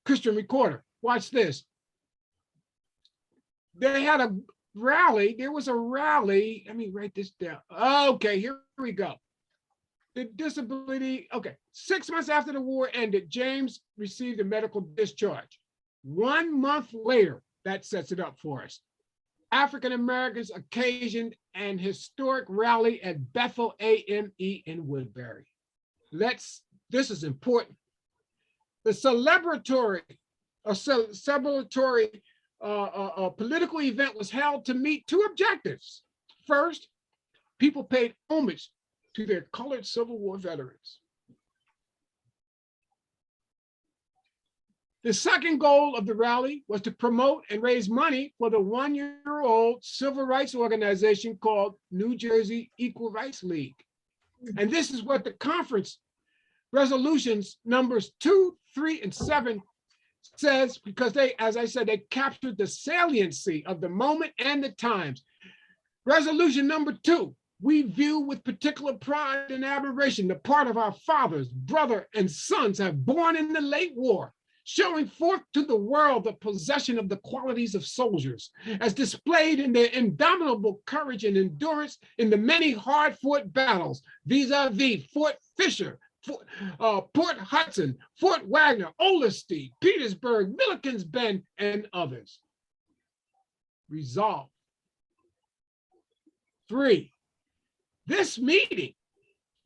Christian Recorder. Watch this. They had a rally. There was a rally. Let me write this down. Okay, here we go. the disability, okay, 6 months after the war ended, James received a medical discharge. 1 month later, that sets it up for us. African Americans occasioned an historic rally at Bethel AME in Woodbury. This is important. The celebratory political event was held to meet two objectives. First, people paid homage to their colored Civil War veterans. The second goal of the rally was to promote and raise money for the one-year-old civil rights organization called New Jersey Equal Rights League. And this is what the conference resolutions numbers 2, 3, and 7 says, because they, as I said, they captured the saliency of the moment and the times. Resolution number 2, we view with particular pride and admiration the part of our fathers, brother, and sons have borne in the late war, showing forth to the world the possession of the qualities of soldiers, as displayed in their indomitable courage and endurance in the many hard-fought battles, vis-a-vis Fort Fisher, Port Hudson, Fort Wagner, Olustee, Petersburg, Milliken's Bend, and others. Resolve. 3, this meeting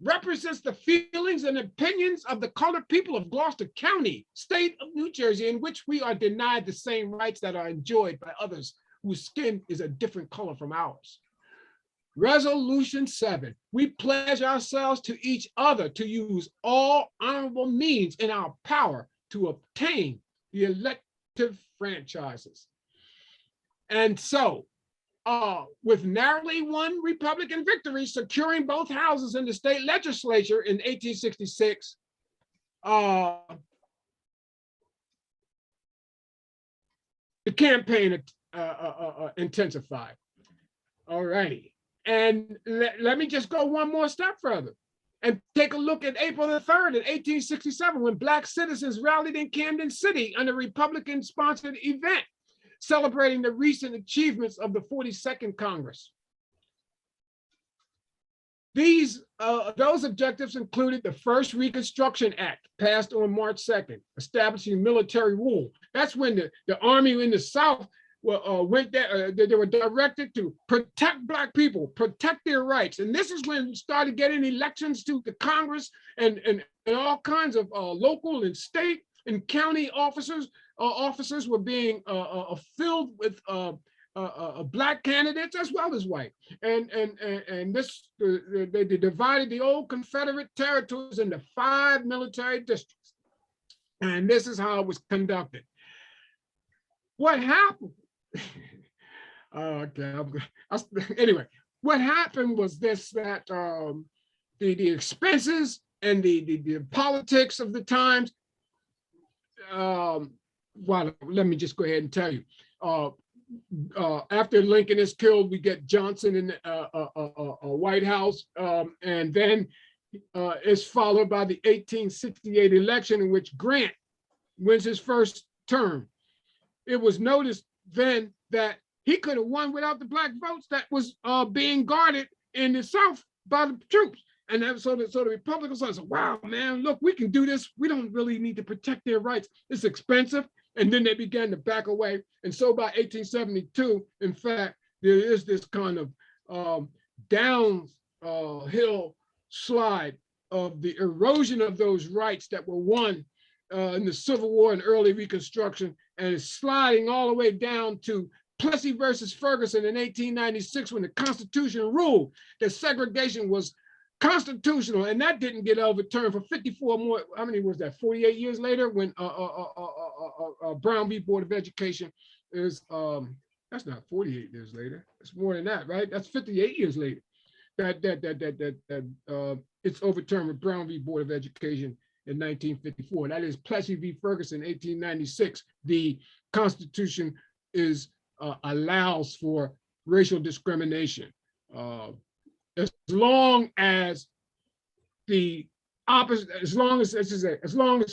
represents the feelings and opinions of the colored people of Gloucester County, state of New Jersey, in which we are denied the same rights that are enjoyed by others whose skin is a different color from ours. Resolution 7, we pledge ourselves to each other to use all honorable means in our power to obtain the elective franchises. And so, with narrowly won Republican victory, securing both houses in the state legislature in 1866, the campaign intensified. All righty. And let me just go one more step further and take a look at April the 3rd in 1867, when Black citizens rallied in Camden City on a Republican-sponsored event celebrating the recent achievements of the 42nd Congress. Those objectives included the first Reconstruction Act, passed on March 2nd, establishing military rule. That's when the army in the South went there. They were directed to protect Black people, protect their rights. And this is when we started getting elections to the Congress and all kinds of local and state and county officers were being filled with Black candidates as well as white. And this, they divided the old Confederate territories into 5 military districts. And this is how it was conducted. What happened? Anyway, what happened was this, that the expenses and the politics of the times, well, let me just go ahead and tell you. After Lincoln is killed, we get Johnson in the White House, and then it's followed by the 1868 election in which Grant wins his first term. It was noticed then that he could have won without the Black votes that was being guarded in the South by the troops. And then, so the Republicans said, wow, man, look, we can do this. We don't really need to protect their rights. It's expensive. And then they began to back away. And so by 1872, in fact, there is this kind of downhill slide of the erosion of those rights that were won in the Civil War and early Reconstruction, and it's sliding all the way down to Plessy versus Ferguson in 1896, when the Constitution ruled that segregation was constitutional, and that didn't get overturned for 54 more, how many was that, 48 years later, when Brown v. Board of Education is, that's not 48 years later, it's more than that, right? That's 58 years later that it's overturned with Brown v. Board of Education in 1954. That is Plessy v. Ferguson, 1896. The Constitution is allows for racial discrimination. As long as the opposite, as long as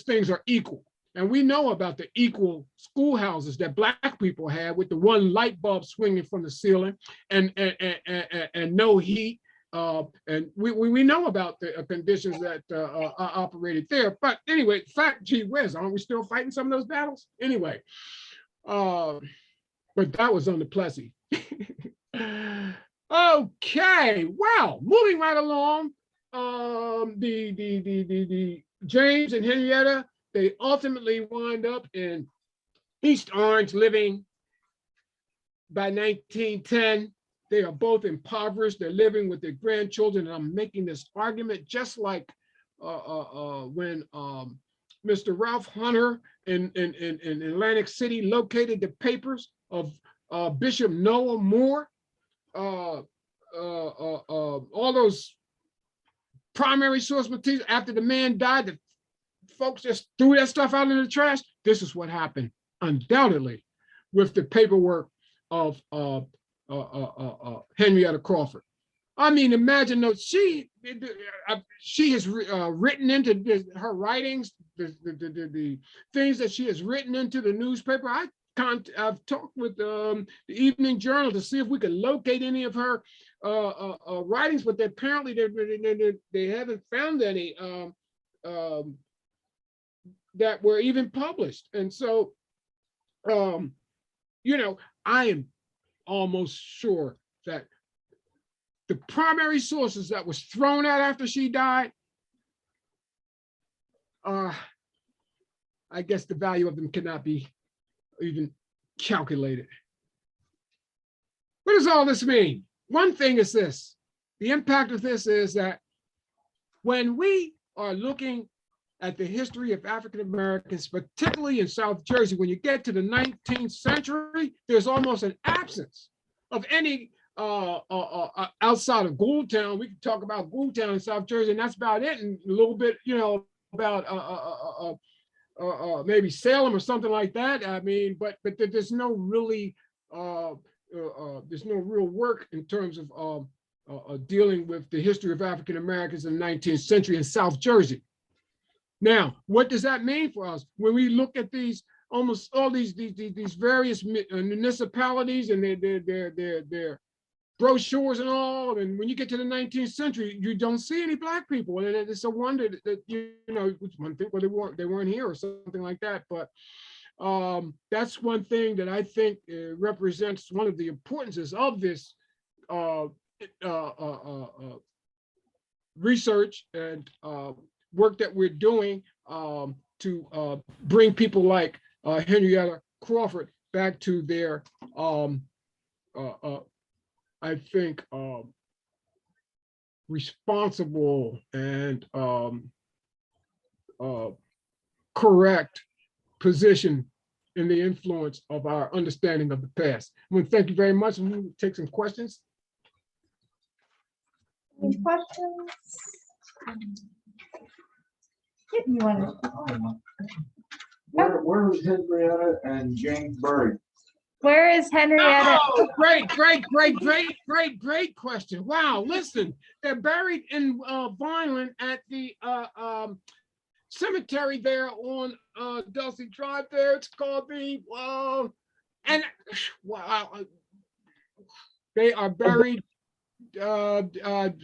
things are equal. And we know about the equal schoolhouses that Black people had, with the one light bulb swinging from the ceiling and no heat And we know about the conditions that operated there. But anyway, fact, gee whiz, aren't we still fighting some of those battles? Anyway, but that was on the Plessy. Okay, well, moving right along, the James and Henrietta, they ultimately wind up in East Orange, living by 1910. They are both impoverished. They're living with their grandchildren. And I'm making this argument just like when Mr. Ralph Hunter in Atlantic City located the papers of Bishop Noah Moore. All those primary source materials after the man died, the folks just threw that stuff out in the trash. This is what happened undoubtedly with the paperwork of Henrietta Crawford. I mean, imagine though, she has written into her writings, the things that she has written into the newspaper. I've talked with the Evening Journal to see if we could locate any of her writings, but apparently they haven't found any that were even published. And so, you know, I am almost sure that the primary sources that was thrown out after she died, I guess the value of them cannot be even calculated. What does all this mean? One thing is this: the impact of this is that when we are looking at the history of African Americans, particularly in South Jersey, when you get to the 19th century, there's almost an absence of any outside of Ghoultown. We can talk about Ghoultown in South Jersey, and that's about it, and a little bit, you know, about maybe Salem or something like that. I mean, but there's no really there's no real work in terms of dealing with the history of African Americans in the 19th century in South Jersey. Now, what does that mean for us when we look at these almost all these various municipalities and their brochures and all? And when you get to the 19th century, you don't see any Black people, and it's a wonder that you know, one thing, well, they weren't here or something like that. But that's one thing that I think represents one of the importances of this research and work that we're doing to bring people like Henrietta Crawford back to their, I think, responsible and correct position in the influence of our understanding of the past. I want to thank you very much, and we'll take some questions. Any questions? You want Where was Henrietta and James buried? Where is Henrietta? Oh, great question. Wow, listen, they're buried in Vineland at the cemetery there on Dulcie Drive there. It's called the, and wow, they are buried, the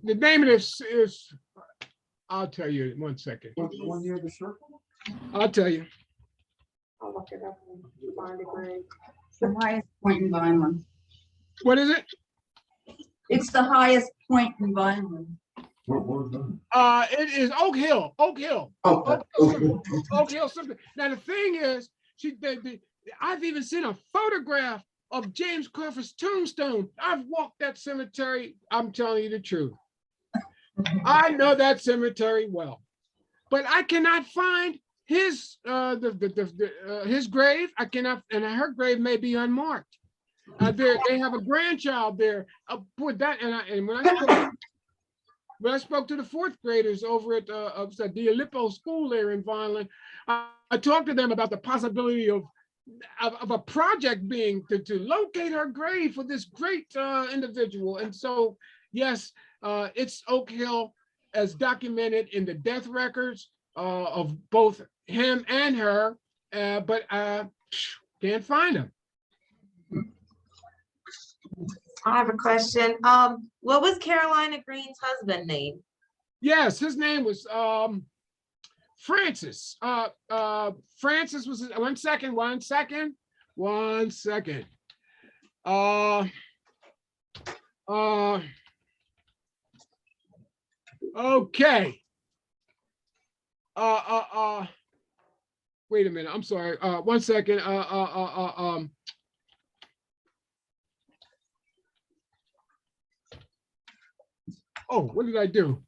name of this is, I'll tell you in 1 second. One near the circle? I'll tell you. I'll look it up and find a grave. The highest point in Vineland. What is it? It's the highest point in Vineland. What was that? It is Oak Hill. Oh, Oak Hill something. Now the thing is, I've even seen a photograph of James Crawford's tombstone. I've walked that cemetery. I'm telling you the truth. I know that cemetery well, but I cannot find his his grave. I cannot, and her grave may be unmarked. They have a grandchild there. Put that, and when I spoke to the fourth graders over at the Aleppo School there in Vineland, I talked to them about the possibility of a project being to locate her grave for this great individual. And so, yes, it's Oak Hill as documented in the death records of both him and her, but can't find him. I have a question. What was Carolina Green's husband name? Yes, his name was Francis. Francis was his, one second. Okay. Wait a minute. I'm sorry. One second. Oh, what did I do?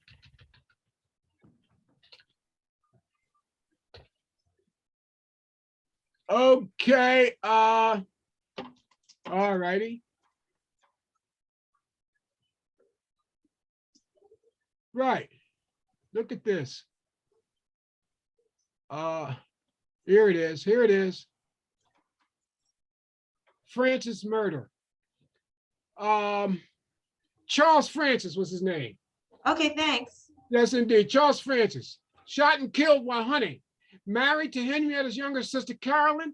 Okay. All righty. Right. Look at this. Here it is. Here it is. Francis murder. Charles Francis was his name. Okay, thanks. Yes, indeed. Charles Francis, shot and killed while hunting. Married to Henrietta's younger sister, Carolyn.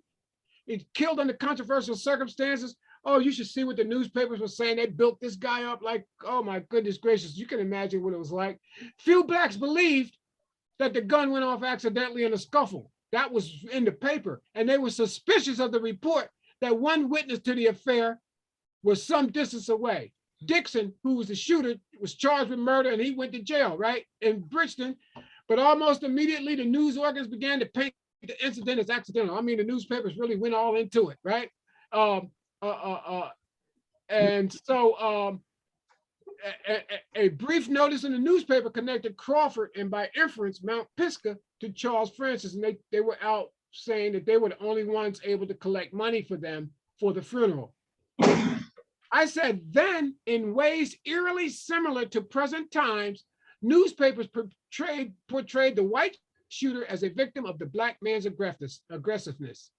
He killed under controversial circumstances. Oh, you should see what the newspapers were saying. They built this guy up like, oh my goodness gracious. You can imagine what it was like. Few blacks believed that the gun went off accidentally in a scuffle. That was in the paper. And they were suspicious of the report that one witness to the affair was some distance away. Dixon, who was the shooter, was charged with murder and he went to jail, right, in Bridgeton. But almost immediately, the news organs began to paint the incident as accidental. I mean, the newspapers really went all into it, right? And so a brief notice in the newspaper connected Crawford and by inference, Mount Pisgah to Charles Francis. And they were out saying that they were the only ones able to collect money for them for the funeral. I said, then, in ways eerily similar to present times, newspapers portrayed the white shooter as a victim of the black man's aggressiveness.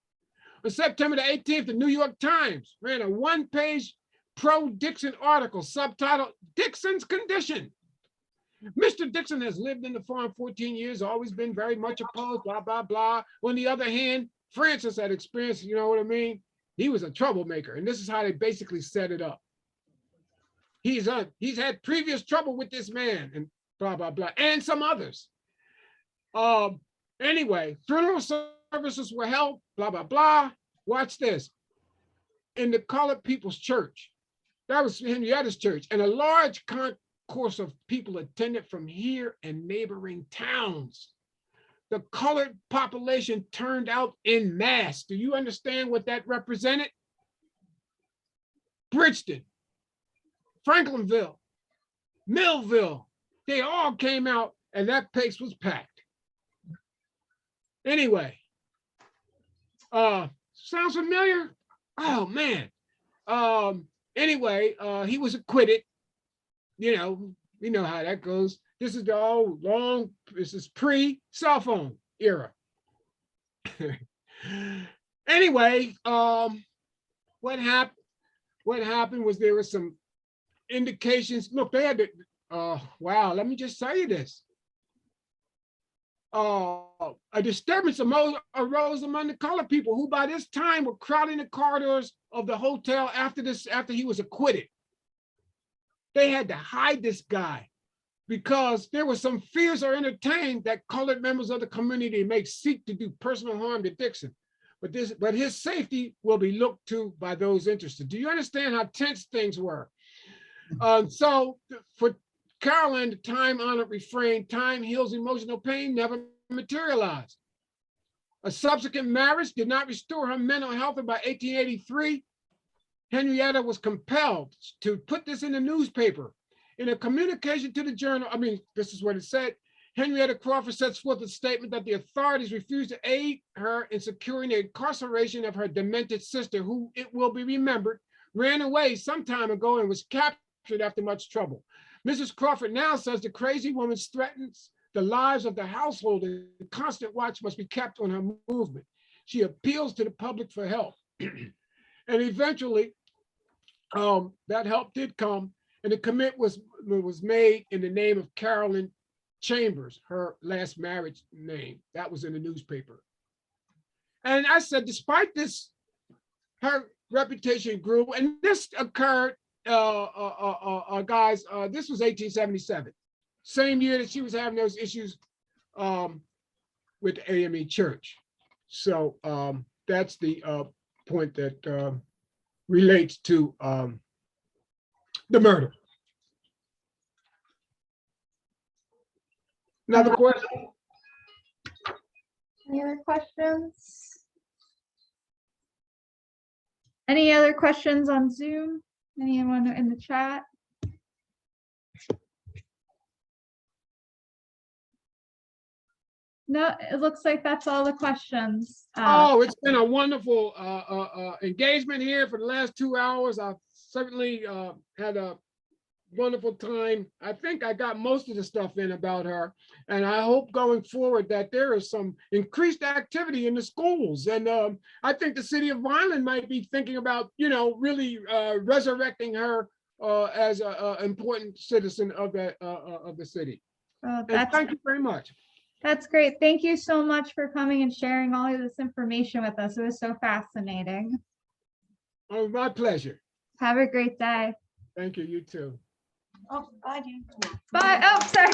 On September the 18th, the New York Times ran a one-page pro-Dixon article subtitled, "Dixon's Condition." Mr. Dixon has lived in the farm 14 years, always been very much opposed, blah, blah, blah. On the other hand, Francis had experienced, you know what I mean? He was a troublemaker, and this is how they basically set it up. He's had previous trouble with this man, and blah, blah, blah, and some others. Anyway, funeral services were held, blah, blah, blah. Watch this. In the colored people's church. That was Henrietta's church, and a large concourse of people attended from here and neighboring towns. The colored population turned out en masse. Do you understand what that represented? Bridgeton, Franklinville, Millville, they all came out and that place was packed. Anyway, sounds familiar? Oh man. Anyway, he was acquitted. You know how that goes. This is the this is pre-cell phone era. Anyway, what happened was there were some indications. Look, they had to, wow, let me just tell you this. A disturbance arose among the colored people who by this time were crowding the corridors of the hotel after he was acquitted. They had to hide this guy because there was some fears are entertained that colored members of the community may seek to do personal harm to Dixon. But his safety will be looked to by those interested. Do you understand how tense things were? So for Carolyn, the time-honored refrain, time heals emotional pain, never materialized. A subsequent marriage did not restore her mental health, and by 1883, Henrietta was compelled to put this in the newspaper. In a communication to the journal, this is what it said, Henrietta Crawford sets forth a statement that the authorities refused to aid her in securing the incarceration of her demented sister, who, it will be remembered, ran away some time ago and was captured after much trouble. Mrs. Crawford now says the crazy woman threatens the lives of the household and constant watch must be kept on her movement. She appeals to the public for help. And eventually, that help did come, and the commit was made in the name of Carolyn Chambers, her last marriage name. That was in the newspaper. And I said, despite this, her reputation grew, and this occurred guys, this was 1877, same year that she was having those issues with the AME Church. So that's the point that relates to the murder. Another question? Any other questions? Any other questions on Zoom? Anyone in the chat? No, it looks like that's all the questions. Oh, it's been a wonderful engagement here for the last 2 hours. I've certainly had a wonderful time. I think I got most of the stuff in about her, and I hope going forward that there is some increased activity in the schools. And I think the city of Vineland might be thinking about, really resurrecting her as an important citizen of the city. And thank you very much. That's great. Thank you so much for coming and sharing all of this information with us. It was so fascinating. Oh, my pleasure. Have a great day. Thank you. You too. Oh, bye, Jane. Bye. Oh, sorry.